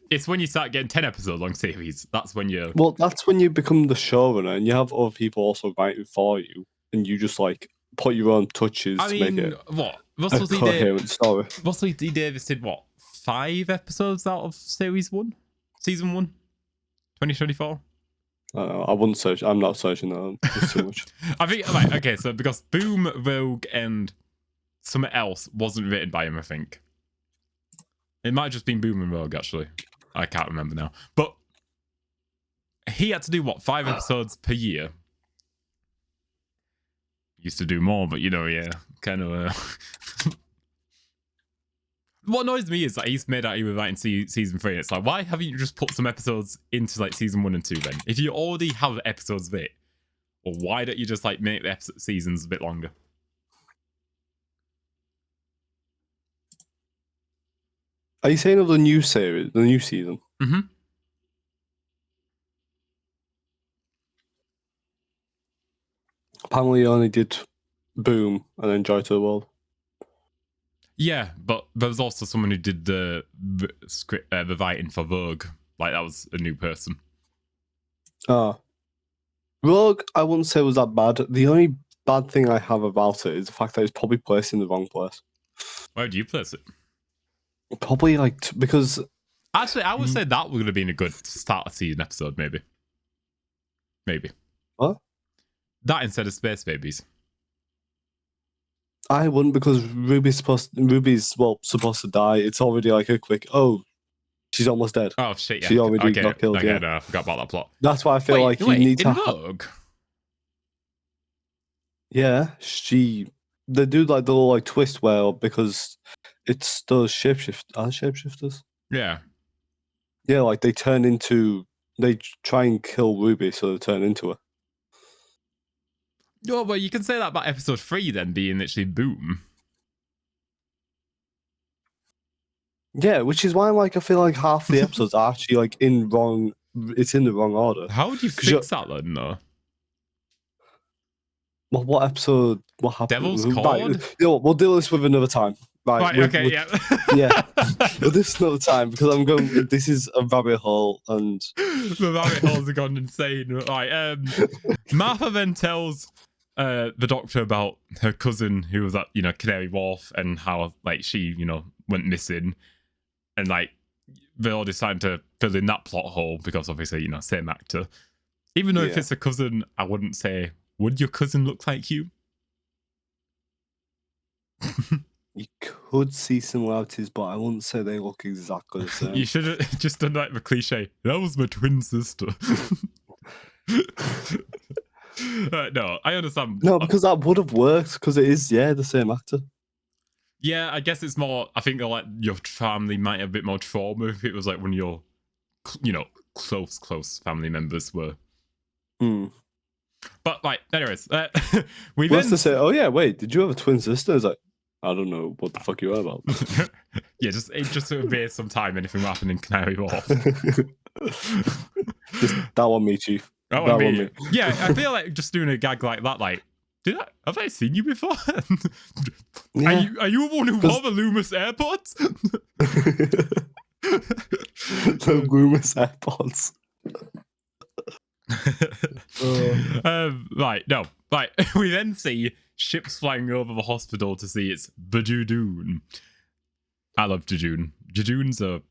it's when you start getting 10 episode long series. That's when you. Well, that's when you become the showrunner, and you have other people also writing for you, and you just like put your own touches to make it. What? A coherent story. Russell D. Davies did what? 5 episodes out of series 1, season 1, 2024. I wouldn't search. I'm not searching that. It's too much. I think right. Okay, so because Boom, Rogue, and something else wasn't written by him, I think. It might have just been Boom and Rogue, actually. I can't remember now. But he had to do, what, 5 episodes per year? Used to do more, but, yeah, kind of... What annoys me is that he's made out he was writing season 3. It's like, why haven't you just put some episodes into, like, season 1 and 2 then? If you already have episodes of it, well, why don't you just, like, make the seasons a bit longer? Are you saying of the new series, the new season? Mm-hmm. Apparently, you only did Boom and then Joy to the World. Yeah, but there was also someone who did the script, the writing for Vogue. Like, that was a new person. Rogue, I wouldn't say was that bad. The only bad thing I have about it is the fact that it's probably placed in the wrong place. Where do you place it? Probably because... Actually, I would say that would have been a good start of season episode, maybe. Maybe. What? That instead of Space Babies. I wouldn't, because Ruby's supposed to die. It's already like a quick, she's almost dead. Oh shit, yeah. She already got killed, okay, no, I forgot about that plot. That's why I feel like you need to Rogue? Yeah, they do like the little like twist where, because it's those shapeshifters. Yeah. Yeah, like they try and kill Ruby, so they turn into her. Oh, well, you can say that about episode 3 then being literally boom. Yeah, which is why like I feel like half the episodes are actually like it's in the wrong order. How would you fix that then, though? Well, what episode? What happened? Devil's Right, Cord? we'll deal this with another time. Right, okay, yeah. Yeah. But this is another time because I'm going. This is a rabbit hole, and the rabbit holes have gone insane. Right, Martha then tells the doctor about her cousin who was at Canary Wharf and how like she went missing, and like they're all deciding to fill in that plot hole because obviously same actor. Even though if it's a cousin, I wouldn't say, would your cousin look like you? You could see similarities, but I wouldn't say they look exactly the same. You should have just done like the cliche. That was my twin sister. No, I understand. No, because that would have worked because it is the same actor. Yeah, I guess it's more. I think like your family might have a bit more trauma if it was like when your, close family members were. But like, anyways, we then to say, oh yeah, wait, did you have a twin sister? It's like, I don't know what the fuck you're about. Yeah, just to waste some time. Anything happened in Canary Wharf? Just that one, me, Chief. That one, me. Yeah, I feel like just doing a gag like that. Like, have I seen you before? Yeah. Are you the one who wore the Loomis AirPods? The Loomis AirPods. Right, no. Right, we then see ships flying over the hospital to see it's the Judoon. I love Judoon. Judoon's a...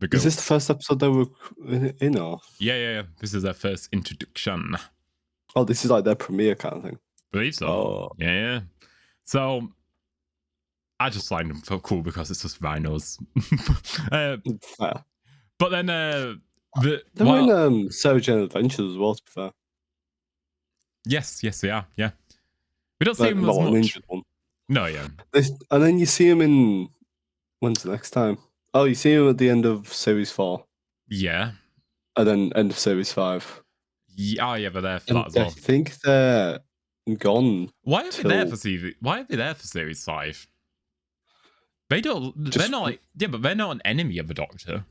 Is this the first episode they were in, or? Yeah. This is their first introduction. Oh, this is like their premiere kind of thing. I believe so. Oh. Yeah. So, I just find them so cool because it's just rhinos. But then, they were in Sarah Jane Adventures as well, to be fair. Yes, they are. Yeah. We don't see them as much. No, yeah. And then you see him in... When's the next time? Oh, you see him at the end of Series 4. Yeah. And then end of Series 5. Yeah, they're there for that as well. I think they're gone. Why are they there for Series 5? They don't... They're not like... Yeah, but they're not an enemy of the Doctor.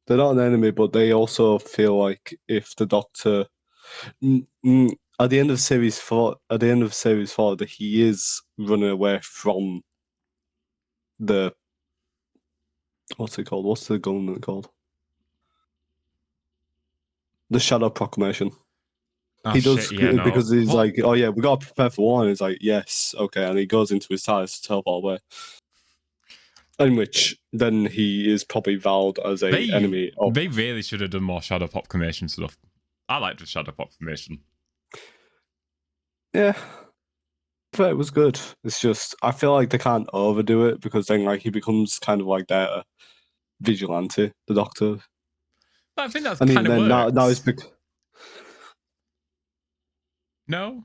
They're not an enemy, but they also feel like if the Doctor... at the end of Series 4, that he is running away from the... What's it called? What's the government called? The Shadow Proclamation. Oh, he does shit, because he's like, oh yeah, we got to prepare for war. And he's like, yes, okay. And he goes into his TARDIS to teleport away. In which then he is probably vowed as an enemy. They really should have done more Shadow Proclamation stuff. I liked the Shadow Proclamation. Yeah. But it was good. It's just, I feel like they can't overdo it because then like he becomes kind of like their vigilante, the Doctor. But I think that's kind of works. Now it's No?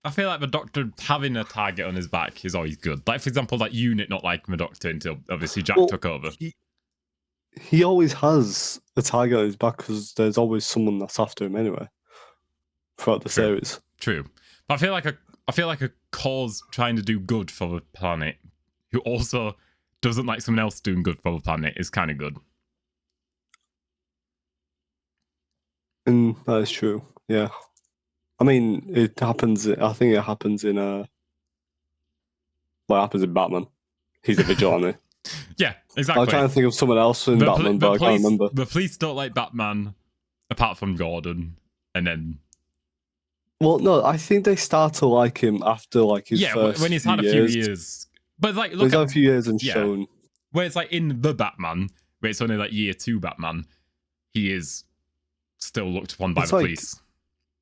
I feel like the Doctor having a target on his back is always good. Like, for example, that unit not liking the Doctor until obviously Jack took over. He always has a target on his back because there's always someone that's after him anyway throughout the series. True. But I feel like a cause trying to do good for the planet who also doesn't like someone else doing good for the planet is kind of good. And that is true, yeah. I mean, it happens. I think it happens in what happens in Batman. He's a vigilante. Yeah, exactly. I'm trying to think of someone else in Batman, but I can't remember. The police don't like Batman, apart from Gordon, and then. Well, no, I think they start to like him after like his first when he's had a few years. But like, look, he's had a few years and shown. Where it's like in the Batman, where it's only like year 2 Batman, he is still looked upon by the police.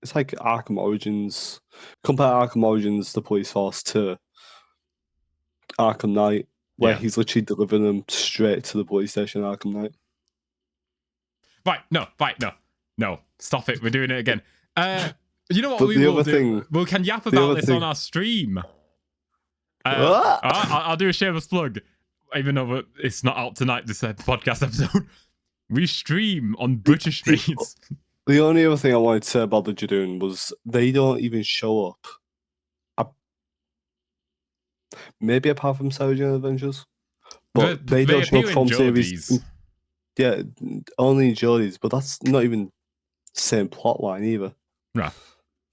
It's like Arkham Origins. Compare Arkham Origins, the police force, to Arkham Knight, where he's literally delivering them straight to the police station at Arkham Knight. No. Stop it. We're doing it again. You know what we will do? We can yap about this on our stream. I'll do a shameless plug. Even though it's not out tonight, this podcast episode. We stream on British Mates. The only other thing I wanted to say about the Judoon was they don't even show up. Maybe apart from Sarah Jane Adventures. But they don't show up appear in from Jodie's. series. Yeah, only Jodie's, but that's not even the same plot line either. Right.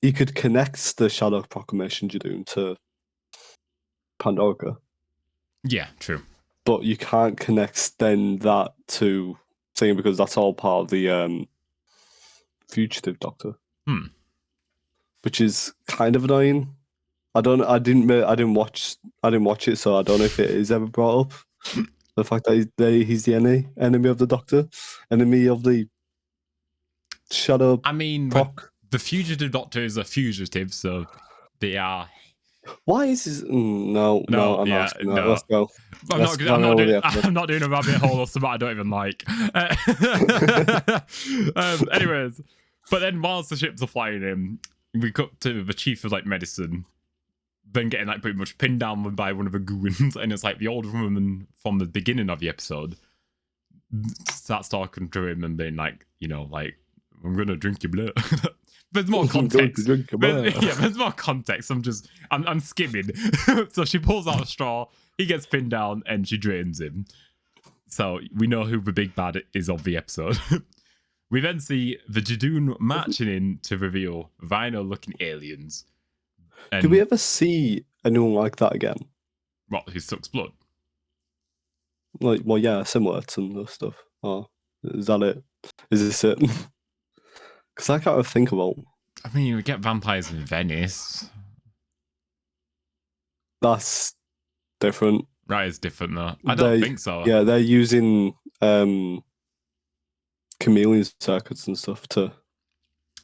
You could connect the Shadow Proclamation Judoon to Pandora. Yeah, true. But you can't connect then that to saying because that's all part of the Fugitive Doctor. Which is kind of annoying. I didn't watch it, so I don't know if it is ever brought up. The fact that he's the enemy of the Doctor, enemy of the Shadow. I mean, the Fugitive Doctor is a fugitive, so they are. Why is this? No. Let's go. I'm not doing a rabbit hole or something I don't even like. Anyways, but then whilst the ships are flying in, we cut to the chief of like medicine, then getting like pretty much pinned down by one of the goons, and it's like the old woman from the beginning of the episode starts talking to him and being like, like, I'm gonna drink your blood. There's more context. There's more context. I'm skimming. So she pulls out a straw, he gets pinned down, and she drains him. So we know who the big bad is of the episode. We then see the Judoon marching in to reveal Rhino-looking aliens. And do we ever see anyone like that again? What, who sucks blood? Like, well, yeah, similar to the stuff. Oh, is that it? Is this it? Because I can't think about. I mean, we get vampires in Venice. That's different. Right, it's different though. I don't think so. Yeah, they're using chameleon circuits and stuff to.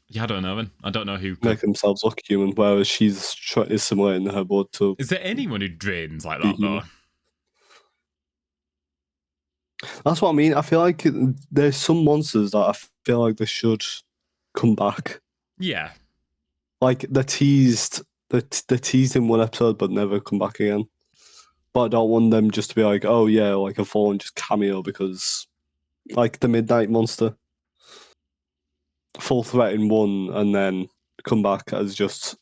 Yeah, I don't know. Then I don't know who make themselves look human. Whereas she's simulating her blood to. Is there anyone who drains like that though? That's what I mean. I feel like there's some monsters that I feel like they should come back. Yeah. Like they're teased in one episode but never come back again. But I don't want them just to be like, oh yeah, like a full and just cameo because like the Midnight Monster. Full threat in one and then come back as just.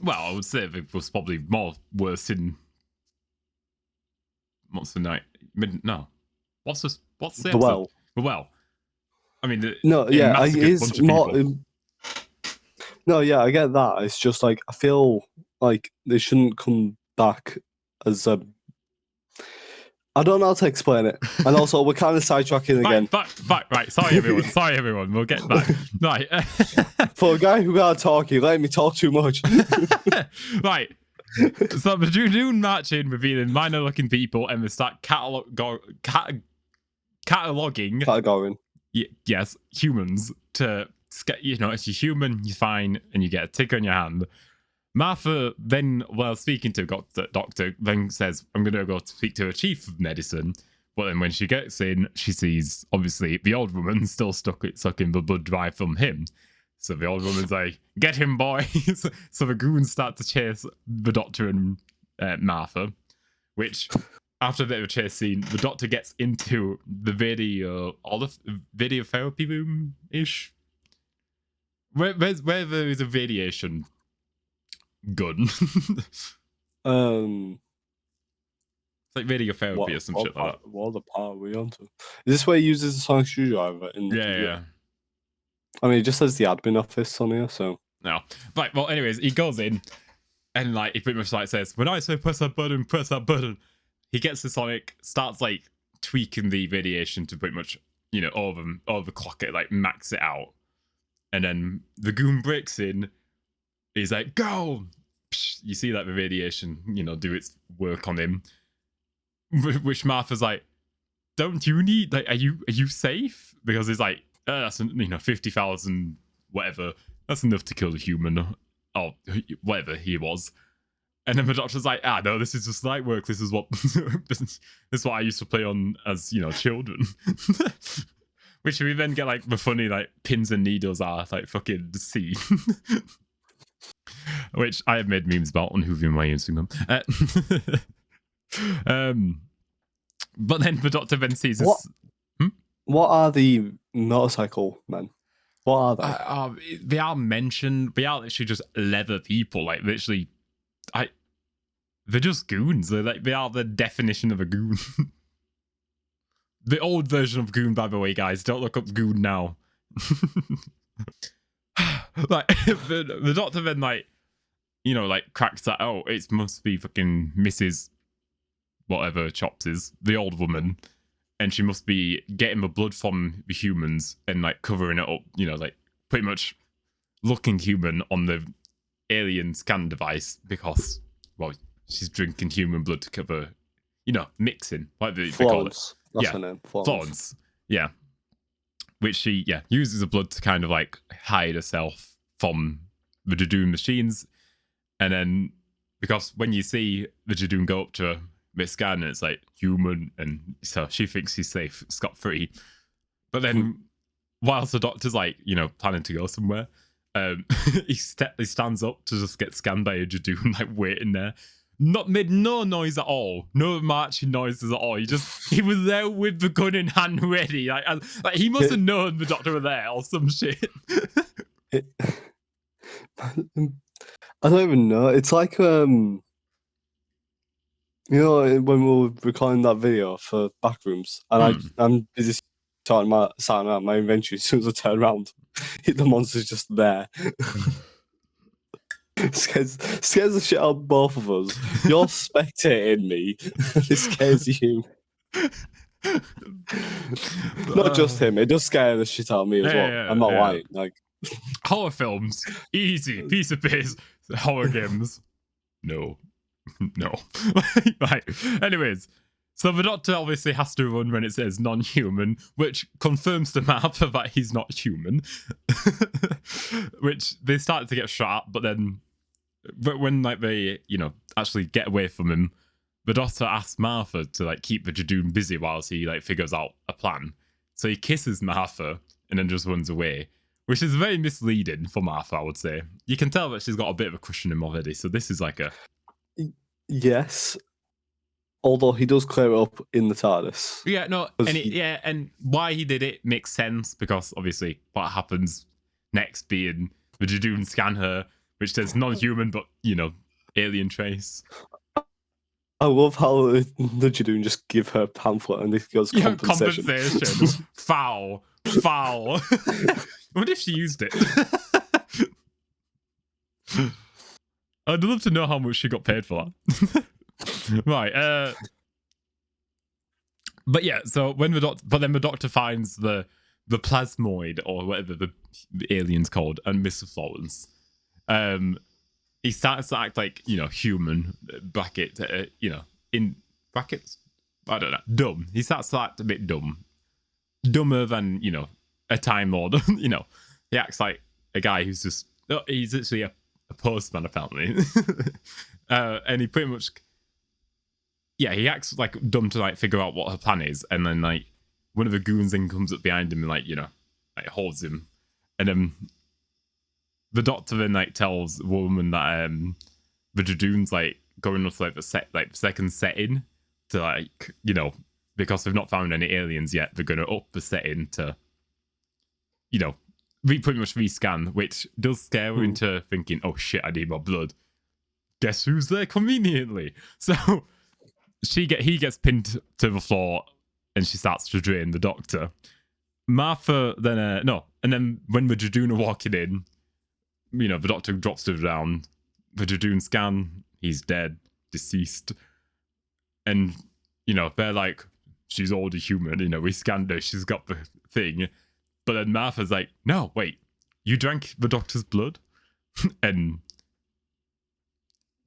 Well, I would say it was probably more worse in Monster Night. No, what's the episode? Well. The Well. I mean, it's more. No, yeah, I get that. It's just like I feel like they shouldn't come back as a. I don't know how to explain it. And also, we're kind of sidetracking again. Right. Sorry, everyone. We'll get back. Right. For a guy who got talking, let me talk too much. Right. So the Judoon march in, revealing minor-looking people, and they start cataloging. Yes, humans to, if you're human, you're fine, and you get a tick on your hand. Martha then, while speaking to Doctor, then says, I'm going to go speak to a chief of medicine. But then when she gets in, she sees, obviously, the old woman still sucking the blood dry from him. So the old woman's like, get him, boys. So the goons start to chase the Doctor and Martha, which, after a bit of a chase scene, the Doctor gets into the video therapy room-ish. Where there is a radiation gun. It's like radiotherapy or some shit like that. What other part are we onto? Is this where he uses the sonic screwdriver? Yeah. I mean, it just says the admin office on here, so. No. Right, well, anyways, he goes in and like he pretty much like says, when I say press that button, he gets the sonic, starts like tweaking the radiation to pretty much, overclock it, like max it out. And then the goon breaks in. He's like, go! You see that the radiation, do its work on him. Which Martha's like, don't you need, like, are you safe? Because it's like, that's, 50,000, whatever. That's enough to kill a human, or whatever he was. And then the Doctor's like, no, this is just light work. This is what, this is what I used to play on as, children. Which we then get, like, the funny, like, pins and needles are, like, fucking C. Which I have made memes about on Whovian Wire Instagram. But then the Doctor then sees this. What are the motorcycle men? What are they? They are mentioned. They are literally just leather people. Like literally, they're just goons. They are the definition of a goon. The old version of goon, by the way, guys. Don't look up goon now. Like the doctor then cracks that. Oh, it must be fucking Mrs. whatever Chops is, the old woman, and she must be getting the blood from the humans and like covering it up. Like pretty much looking human on the alien scan device because, well, she's drinking human blood to cover, mixing. Like they call it. That's her name. Florence. Yeah. Which she, uses the blood to kind of like hide herself from the Judoon machines. And then, because when you see the Judoon go up to her, Miss Scan, it's like human, and so she thinks she's safe, scot-free. But then, whilst the doctor's like, planning to go somewhere, he stands up to just get scanned by a Judoon, like waiting there. Not made no noise at all, no marching noises at all. He was there with the gun in hand, ready. Like he must have known the doctor was there or some shit. I don't even know. It's like when we were recording that video for Backrooms, and I'm busy starting around my inventory. As soon as I turn around, the monster's just there. Scares the shit out of both of us. You're spectating me. It scares you. Not just him. It does scare the shit out of me as well. Yeah, I'm not lying. Like horror films, easy piece of piss. Horror games, no. Right. Anyways, so the doctor obviously has to run when it says non-human, which confirms to Martha that he's not human. Which they started to get shot at, but when they actually get away from him, the doctor asks Martha to like keep the Judoon busy whilst he like figures out a plan. So he kisses Martha and then just runs away, which is very misleading for Martha, I would say. You can tell that she's got a bit of a crush on him already, so this is like a... Yes. Although he does clear it up in the TARDIS. Yeah, no, and why he did it makes sense, because obviously what happens next being the Judoon scan her, which says non-human, but, alien trace. I love how the Judoon just give her a pamphlet and this goes compensation. Foul. I wonder if she used it. I'd love to know how much she got paid for that. Right. But yeah, so when the doctor finds the plasmoid or whatever the alien's called and Mr. Florence, he starts to act like human bracket in brackets. I don't know, dumb. He starts to act a bit dumber than a Time Lord. He acts like a guy who's just he's actually a postman apparently, and he pretty much he acts like dumb to like figure out what her plan is, and then like one of the goons then comes up behind him and like holds him, and then the doctor then like tells the woman that the Judoon's like going up to like the second setting to like because they've not found any aliens yet, they're gonna up the setting to pretty much rescan, which does scare her into thinking, oh shit, I need more blood. Guess who's there conveniently? So he gets pinned to the floor and she starts to drain the doctor. Martha then and then when the Judoon are walking in, the doctor drops to the ground. The Judoon scan, he's dead, deceased, and they're like, she's already human. We scanned her, she's got the thing. But then Martha's like, no, wait, you drank the doctor's blood? And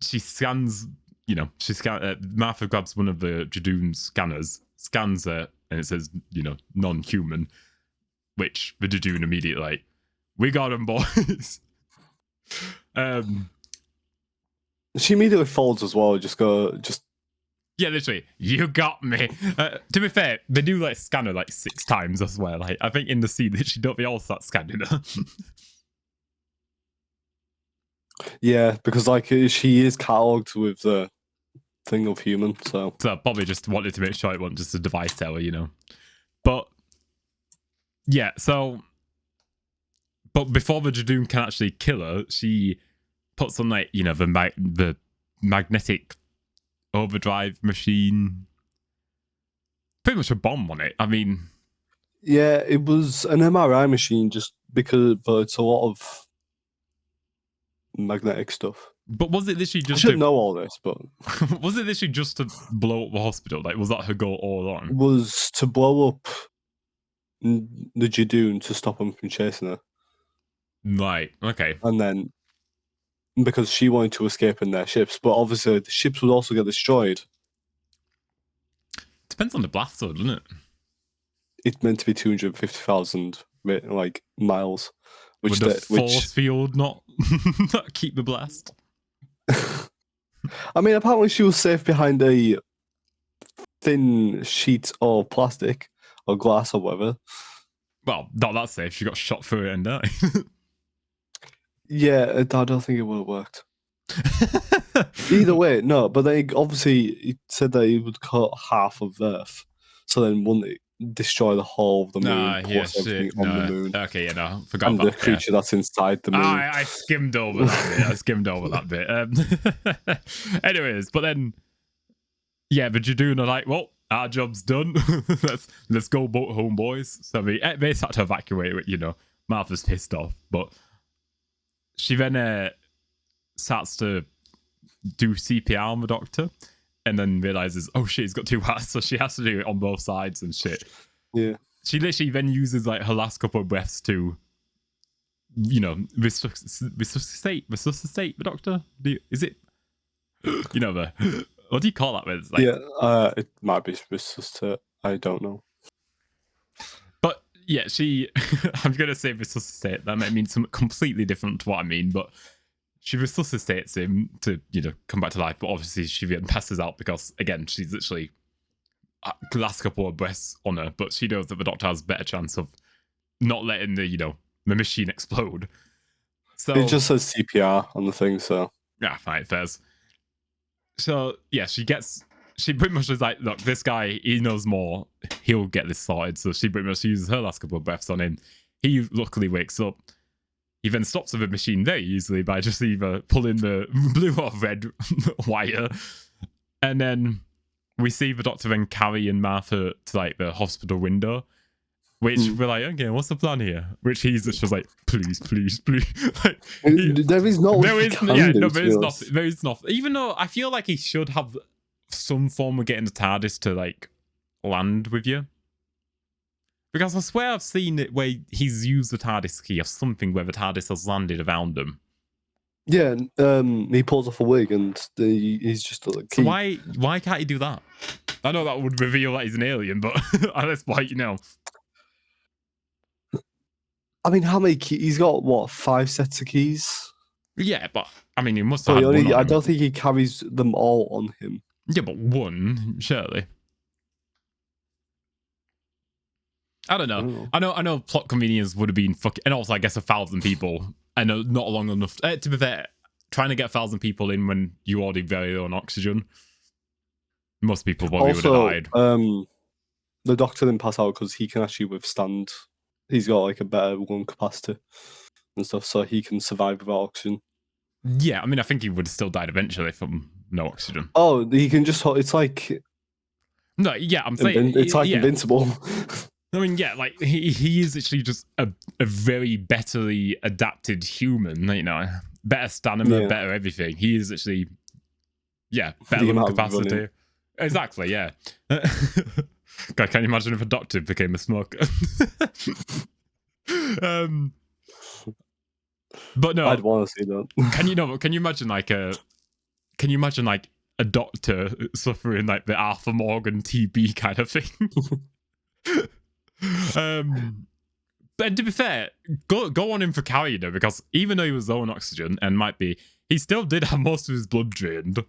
she scans, Martha grabs one of the Judoon scanners, scans her, and it says, non-human, which the Judoon immediately like, we got him, boys. She immediately folds as well, yeah, literally, you got me. To be fair, they do like scan her like 6 times as well. Like, I think in the scene, literally, don't they all start scanning her? Yeah, because like she is catalogued with the thing of human, so probably just wanted to make sure it wasn't just a device tower, But yeah, so But before the Judoon can actually kill her, she puts on like, you know, the magnetic overdrive machine. Pretty much a bomb on it. I mean, yeah, it was an MRI machine but it's a lot of magnetic stuff. but was it literally just I should know all this, but was it literally just to blow up the hospital? Like, was that her goal all it along? was to blow up the Judoon to stop him from chasing her. Right. Okay. And then because she wanted to escape in their ships, but obviously the ships would also get destroyed. Depends on the blast, though, doesn't it? It's meant to be 250,000 like miles, Would the force field not keep the blast? I mean, apparently she was safe behind a thin sheet of plastic or glass or whatever. Well, not that safe. She got shot through it and died. Yeah, I don't think it would have worked. Either way, no. But they obviously it said that it would cut half of Earth, so then wouldn't it destroy the whole of the moon? Yeah, shit. On the moon. Okay, yeah, no, forgot and about the creature that's inside the moon. I skimmed over that bit. Anyways, but then, yeah, the Judoon are like, well, our job's done. let's go boat home, boys. So they start to evacuate it. You know, Martha's pissed off, but she then starts to do CPR on the doctor, and then realizes, oh shit, he's got 2 hearts, so she has to do it on both sides and shit. Yeah. She literally then uses like her last couple of breaths to, you know, resuscitate the doctor. Is it? You know, what do you call that? It's like, yeah, it might be resuscitate. I don't know. But yeah, I'm gonna say resuscitate. That might mean something completely different to what I mean, but she resuscitates him to, you know, come back to life. But obviously she then passes out because, again, she's literally last couple of breaths on her, but she knows that the doctor has a better chance of not letting the machine explode. So it just says CPR on the thing, so yeah, fine, fairs. So yeah, she pretty much is like, look, this guy, he knows more, he'll get this sorted. So she pretty much uses her last couple of breaths on him. He luckily wakes up. He then stops the machine very easily by just either pulling the blue or red wire, and then we see the doctor then carrying Martha to like the hospital window, which we're like, okay, what's the plan here? Which he's just like, please. Like, there is no. There is nothing. Even though I feel like he should have some form of getting the TARDIS to like land with you. Because I swear I've seen it where he's used the TARDIS key or something where the TARDIS has landed around him. Yeah, he pulls off a wig and he's just a key. So why can't he do that? I know that would reveal that he's an alien, but at this point, you know. I mean, how many keys? He's got, what, 5 sets of keys? Yeah, but, I mean, he must have I don't think he carries them all on him. Yeah, but one, surely. I don't know. I know plot convenience would have been fucking... And also, I guess 1,000 people. I know not long enough... to be fair, trying to get 1,000 people in when you already very low on oxygen. Most people probably would have died. The doctor didn't pass out because he can actually withstand... He's got like a better lung capacity and stuff, so he can survive without oxygen. Yeah, I mean, I think he would have still died eventually from no oxygen. Oh, he can just... It's like... No, yeah, I'm saying... It's like invincible. I mean, yeah, like, he is actually just a very betterly adapted human, you know. Better stamina, better everything. He is actually... Yeah, better lung capacity. Exactly, yeah. God, can you imagine if a doctor became a smoker? But no, I'd want to see that. Can you imagine like a doctor suffering like the Arthur Morgan TB kind of thing? But to be fair, go on him for carrying her, because even though he was low on oxygen and he still did have most of his blood drained.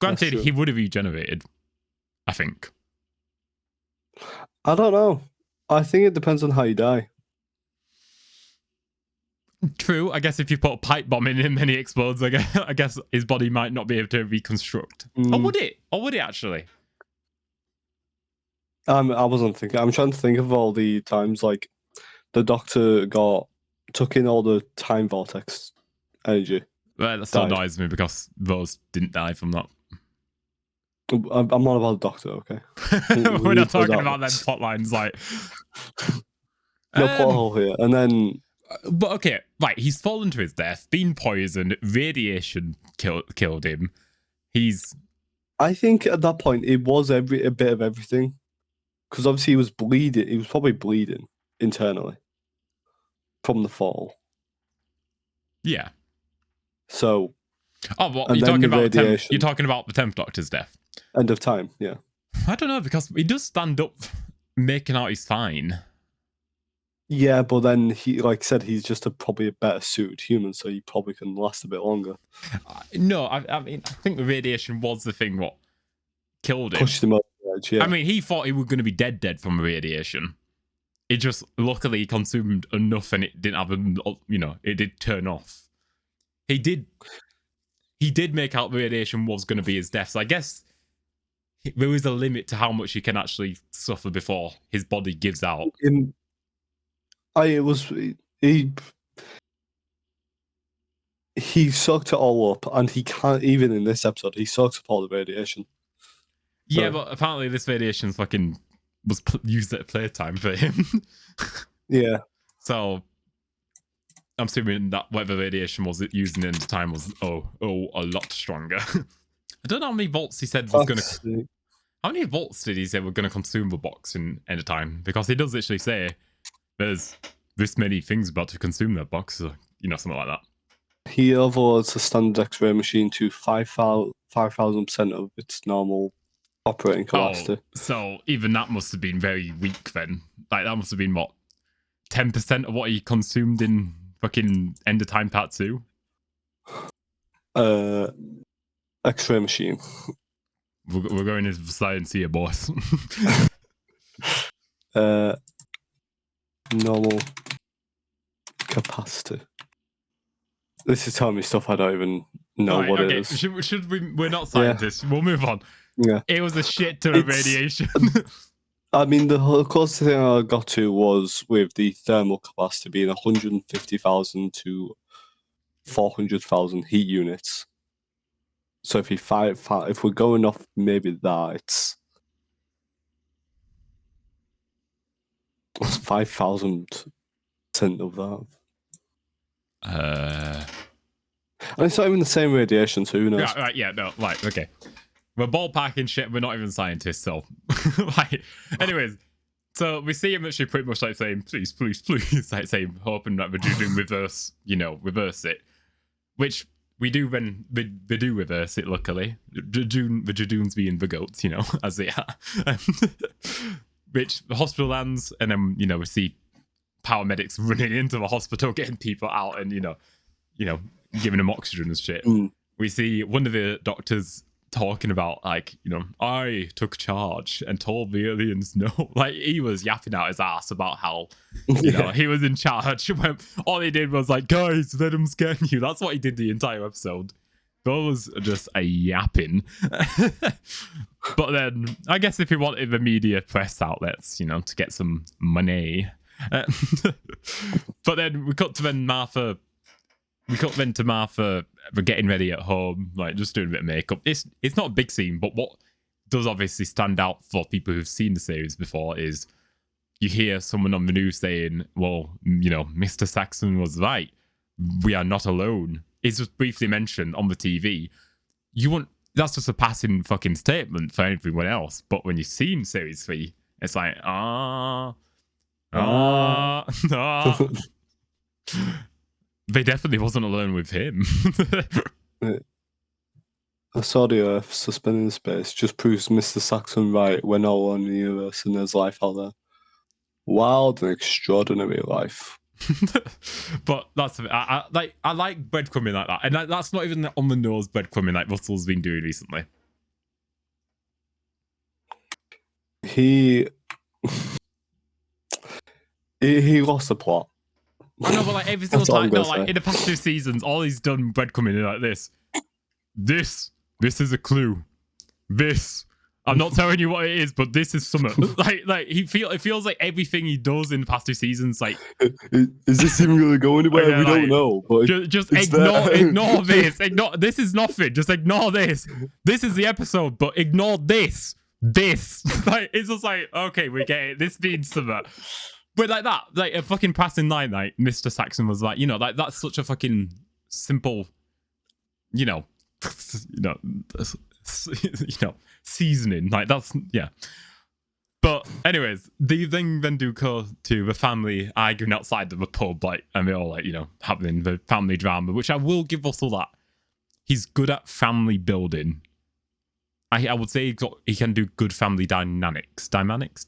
Granted, he would have regenerated, I think. I don't know. I think it depends on how you die. True. I guess if you put a pipe bomb in him and he explodes, I guess his body might not be able to reconstruct. Or would it? Or would it actually? I wasn't thinking. I'm trying to think of all the times, like, the Doctor took in all the time vortex energy. Well, that still annoys me because Rose didn't die from that. I'm on about the Doctor, okay? We're not talking about them plot lines, like. No plot hole here. And then. But okay, right, he's fallen to his death, been poisoned, radiation killed him. I think at that point it was a bit of everything. Because obviously he was bleeding. He was probably bleeding internally from the fall. Yeah. So. Oh, what you're talking about? You're talking about the 10th Doctor's death. End of time. Yeah. I don't know, because he does stand up, making out he's fine. Yeah, but then he, like said, he's just probably a better suited human, so he probably can last a bit longer. No, I mean, I think the radiation was the thing what killed him. Pushed him over the edge, yeah. I mean, he thought he was going to be dead from radiation. It just luckily consumed enough, and it didn't have it did turn off. He did make out the radiation was going to be his death. So I guess there is a limit to how much he can actually suffer before his body gives out. He soaked it all up, and he can't, even in this episode, he soaks up all the radiation. Yeah, but apparently this radiation fucking was used at playtime for him. Yeah. So I'm assuming that whatever radiation was it using in the time was a lot stronger. I don't know how many volts he said was going to. How many volts did he say were going to consume the box in end of time? Because he does literally say there's this many things about to consume that box, or, something like that. He overloads the standard X-ray machine to 5,000% of its normal operating capacity. Oh, so even that must have been very weak then. Like that must have been what, 10% of what he consumed in fucking End of Time Part 2? X-ray machine. We're going into science here, boys. Normal capacity. This is telling me stuff I don't even know what it is. Should we? We're not scientists. Yeah. We'll move on. Yeah. It was a shit ton of radiation. I mean, the closest thing I got to was with the thermal capacity being 150,000 to 400,000 heat units. So if we're going off maybe that, it's 5,000% of that. And it's not even the same radiation, so who knows? Yeah, right, yeah, no, right, okay. We're ballparking shit, we're not even scientists, so. Right. Anyways, so we see him actually pretty much like saying, please, please, please, like saying, hoping that the Judoon reverse it. Which we do when they do reverse it, luckily. The Judoons being the goats, as they are. Which the hospital lands, and then, we see paramedics running into the hospital, getting people out and, giving them oxygen and shit. We see one of the doctors talking about, like, I took charge and told the aliens no. Like, he was yapping out his ass about how, he was in charge. When all he did was like, guys, let him scare you. That's what he did the entire episode. That was just a yapping. But then, I guess if he wanted the media press outlets, to get some money. But then we cut to Martha. We cut then to Martha getting ready at home, like just doing a bit of makeup. It's not a big scene, but what does obviously stand out for people who've seen the series before is you hear someone on the news saying, well, Mr. Saxon was right. We are not alone. It's just briefly mentioned on the TV. That's just a passing fucking statement for everyone else. But when you've seen series 3, it's like, They definitely wasn't alone with him. I saw the Earth suspended in space. Just proves Mr. Saxon right. We're not alone in the universe, and there's life out there. Wild and extraordinary life. But that's I like breadcrumbing like that, and that's not even on the nose breadcrumbing like Russell's been doing recently. He lost the plot. I know, but like every single time, in the past 2 seasons, all he's done breadcrumbing like this. This is a clue. This, I'm not telling you what it is, but this is something. Like it feels like everything he does in the past 2 seasons, like, is this even going to go anywhere? yeah, We like, don't know. But just ignore this. This is nothing. Just ignore this. This is the episode, but ignore this. Like, it's just like, okay, we get it. This means something. But like that, like a fucking passing line, like Mr. Saxon was like, like that's such a fucking simple, seasoning. Like that's, yeah. But anyways, they then do go to the family arguing outside of a pub, like, and they're all like, having the family drama, which I will give Russell that. He's good at family building. I would say he can do good family dynamics. Dynamics.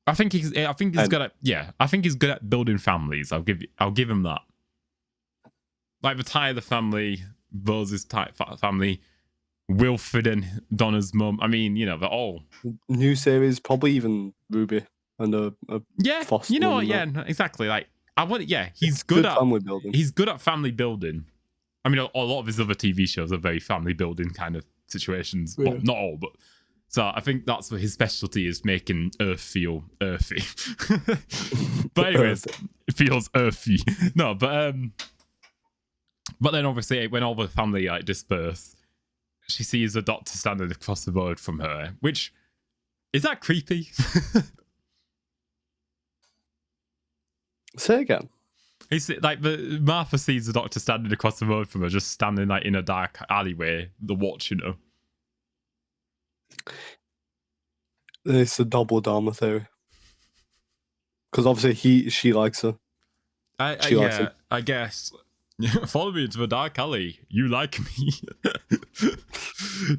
I think he's good at I think he's good at building families. I'll give him that. Like the Tyler family, Rose's family, Wilfred and Donna's mum. I mean, they're all new series, probably even Ruby and a foster. You know what? Yeah, exactly. Like he's good at family building. He's good at family building. I mean, a lot of his other TV shows are very family building kind of situations. Yeah. Well, not all, but so I think that's what his specialty is, making Earth feel earthy. But anyways, it feels earthy. No, but then obviously when all the family like disperse, she sees the Doctor standing across the road from her, which is that creepy? Say again. It's like Martha sees the Doctor standing across the road from her, just standing like in a dark alleyway, watching her. It's a double Dharma theory. Because obviously she likes her. She likes him. I guess. Follow me into the dark alley. You like me.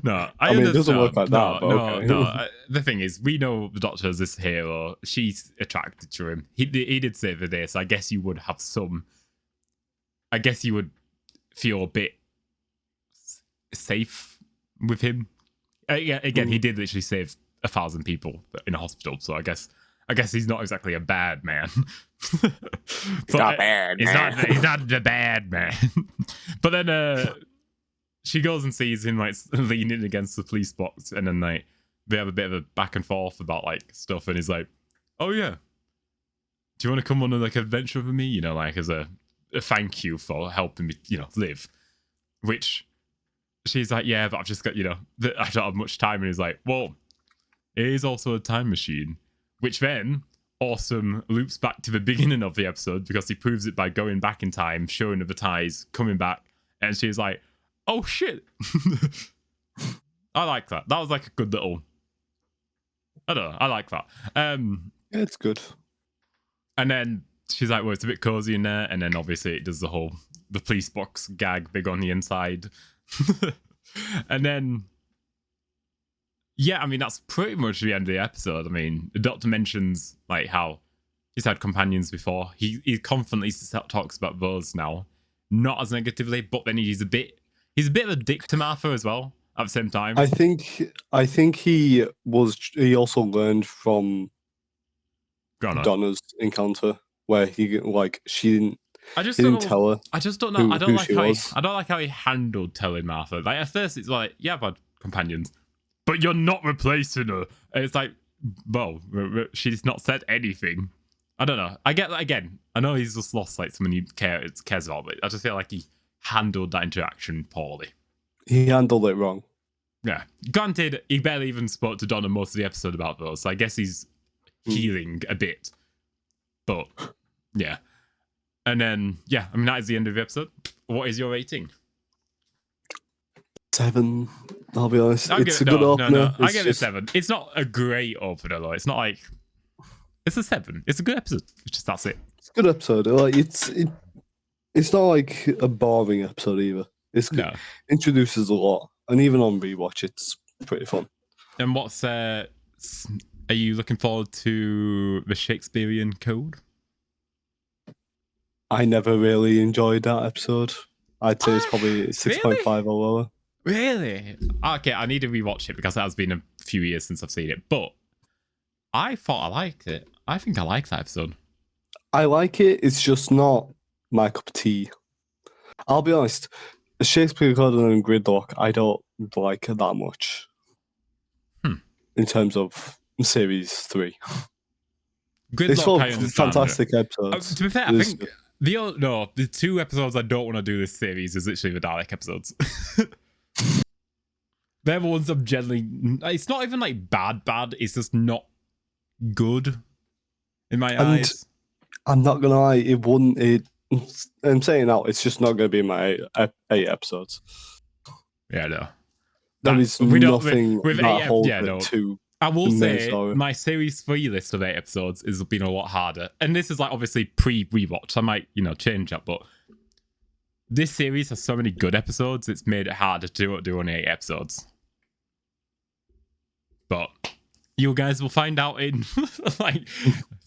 No, I mean, it doesn't work like that. No. The thing is, we know the Doctor is this hero. She's attracted to him. He did say the day, so I guess you would have some. I guess you would feel a bit safe with him. Again, he did literally save 1,000 people in a hospital, so I guess he's not exactly a bad man. He's not bad. He's not the bad man. But then she goes and sees him like leaning against the police box, and then like they have a bit of a back and forth about like stuff, and he's like, "Oh yeah, do you want to come on like an adventure with me? Like as a thank you for helping me, live." Which she's like, "Yeah, but I've just got I don't have much time," and he's like, "Well, it is also a time machine." Which then Awesome loops back to the beginning of the episode because he proves it by going back in time, showing her the ties, coming back, and she's like, "Oh shit!" I like that. That was like a good little. I don't know. I like that. Yeah, it's good. And then she's like, "Well, it's a bit cozy in there," and then obviously it does the police box gag big on the inside, and then. Yeah, I mean, that's pretty much the end of the episode. I mean, the Doctor mentions like how he's had companions before. He confidently talks about those now, not as negatively, but then he's a bit of a dick to Martha as well at the same time. I think he also learned from Donna's encounter where she didn't tell her. I just don't know. I don't like how he handled telling Martha. Like at first it's like, yeah, I've had companions. But you're not replacing her. And it's like, well, she's not said anything. I don't know. I get that again. I know he's just lost like someone he cares about, but I just feel like he handled that interaction poorly. He handled it wrong. Yeah. Granted, he barely even spoke to Donna most of the episode about those, so I guess he's healing a bit. But yeah. And then I mean that is the end of the episode. What is your rating? 7. I'll be honest. It's a good opener. No. I give it 7. It's not a great opener though. It's not like it's a 7. It's a good episode. That's it. It's a good episode. Like it's not like a boring episode either. It's good. No. Introduces a lot, and even on rewatch, it's pretty fun. And what's are you looking forward to the Shakespearean Code? I never really enjoyed that episode. I'd say it's probably 6.5 or lower. Really? Okay, I need to rewatch it because it has been a few years since I've seen it. But I thought I liked it. I think I like that episode. I like it. It's just not my cup of tea. I'll be honest. The Shakespeare Code and Gridlock, I don't like that much. Hmm. In terms of series 3. It's full I of understand fantastic episodes. To be fair, I think the 2 episodes I don't want to do this series is literally the Dalek episodes. They're the ones I'm generally... It's not even like bad. It's just not good in my eyes. I'm not gonna lie, it wouldn't. I'm saying now, it's just not gonna be my 8 episodes. Yeah, no. There is nothing that holds it to. I will say my series 3 list of 8 episodes has been a lot harder, and this is like obviously pre-rewatch. I might change that, but this series has so many good episodes. It's made it harder to do only 8 episodes. But you guys will find out in like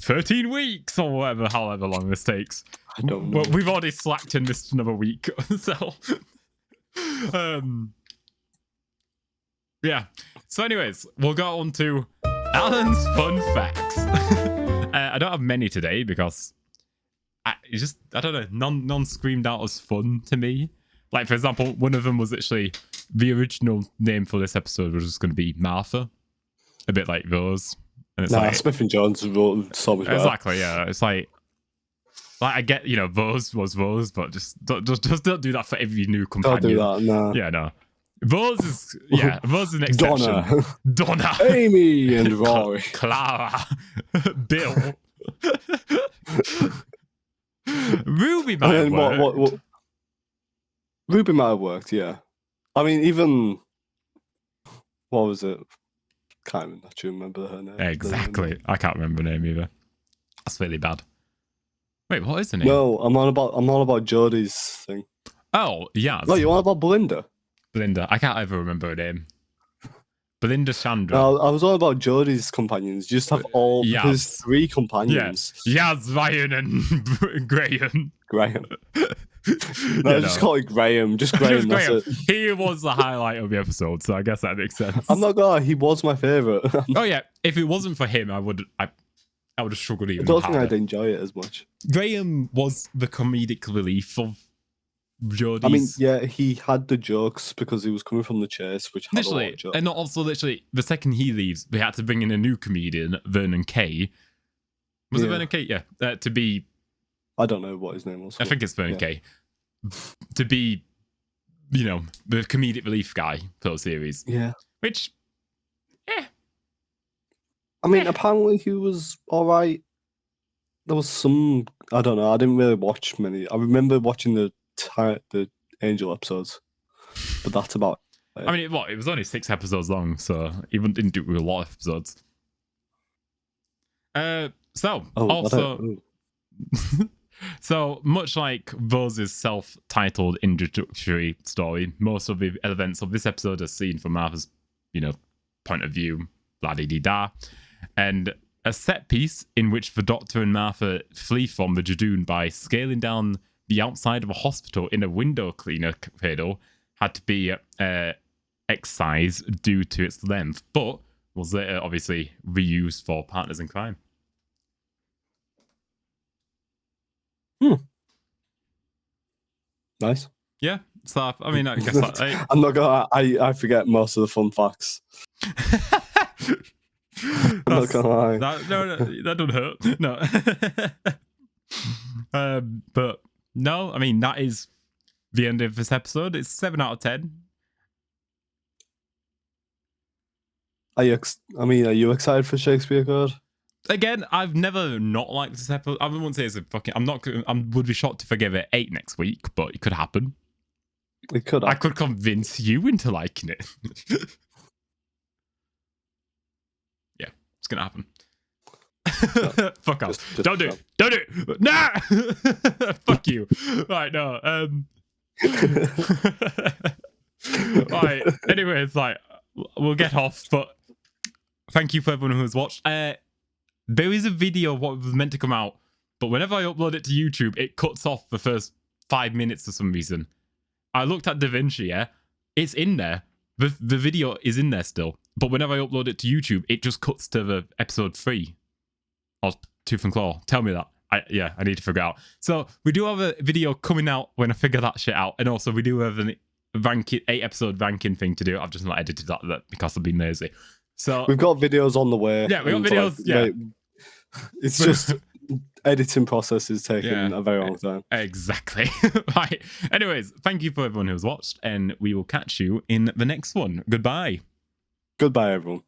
13 weeks or whatever, however long this takes. I don't know. Well, we've already slacked and missed another week, so yeah. So anyways, we'll go on to Alan's fun facts. I don't have many today because I don't know, none screamed out as fun to me. Like, for example, one of them was actually the original name for this episode was just going to be Martha. A bit like those. And it's Smith and Jones wrote so much better. Exactly, yeah. It's like I get, those was those, but just don't do that for every new companion. Don't do that, no. Yeah, no. Those is an exception. Donna. Amy and Rory. Clara. Bill. Ruby might have worked. What? Ruby might have worked, yeah. I mean, even... What was it? Can't even actually remember her name. Exactly. I can't remember her name either. That's really bad. Wait, what is the name? No, I'm on about Jodie's thing. Oh, yeah. No, you on about Belinda? Belinda. I can't ever remember her name. Belinda Chandra. No, I was all about Jodie's companions. You just have all his 3 companions. Yaz, Ryan, and Graham. Just call it Graham. Just Graham. That's it. He was the highlight of the episode, so I guess that makes sense. I'm not gonna lie, he was my favourite. Oh yeah, if it wasn't for him, I would have struggled even I don't harder. think I'd enjoy it as much. Graham was the comedic relief of Jodie's. I mean, yeah, he had the jokes because he was coming from the chase, which had a lot of jokes. And also literally, the second he leaves, they had to bring in a new comedian, Vernon Kay. Was it Vernon Kay? Yeah, to be... I don't know what his name was. I think it's Vernon Kay. To be, the comedic relief guy for the series. Yeah. Which, I mean, apparently he was alright. There was some... I don't know, I didn't really watch many. I remember watching the Angel episodes, but that's about it. I mean, it was only 6 episodes long, so even didn't do a lot of episodes. So much like Rose's self-titled introductory story, most of the events of this episode are seen from Martha's, point of view, blah-de-dee-da, and a set piece in which the Doctor and Martha flee from the Judoon by scaling down the outside of a hospital in a window cleaner cradle had to be excised due to its length, but was later obviously reused for Partners in Crime. Nice. Yeah. So I mean, I guess I'm not gonna. I forget most of the fun facts. I'm not gonna lie. That don't hurt. No. But no, I mean that is the end of this episode. It's 7 out of 10. Are you excited for Shakespeare Code? Again, I've never not liked this episode. I wouldn't say it's a fucking... I would be shocked if I give it 8 next week, but it could happen. It could happen. I could convince you into liking it. Yeah, it's gonna happen. No, fuck off. Don't do it. Nah! Fuck you. Right, no. Right, anyway, it's like, we'll get off, but thank you for everyone who has watched. There is a video of what was meant to come out, but whenever I upload it to YouTube, it cuts off the first 5 minutes for some reason. I looked at DaVinci, yeah? It's in there. The video is in there still. But whenever I upload it to YouTube, it just cuts to the episode 3. Or Tooth and Claw. Tell me that. I need to figure out. So we do have a video coming out when I figure that shit out. And also we do have 8-episode ranking thing to do. I've just not edited that because I've been lazy. So we've got videos on the way. Yeah, we got videos. It's just editing process is taking a very long time. Exactly. Right. Anyways, thank you for everyone who's watched, and we will catch you in the next one. Goodbye. Goodbye, everyone.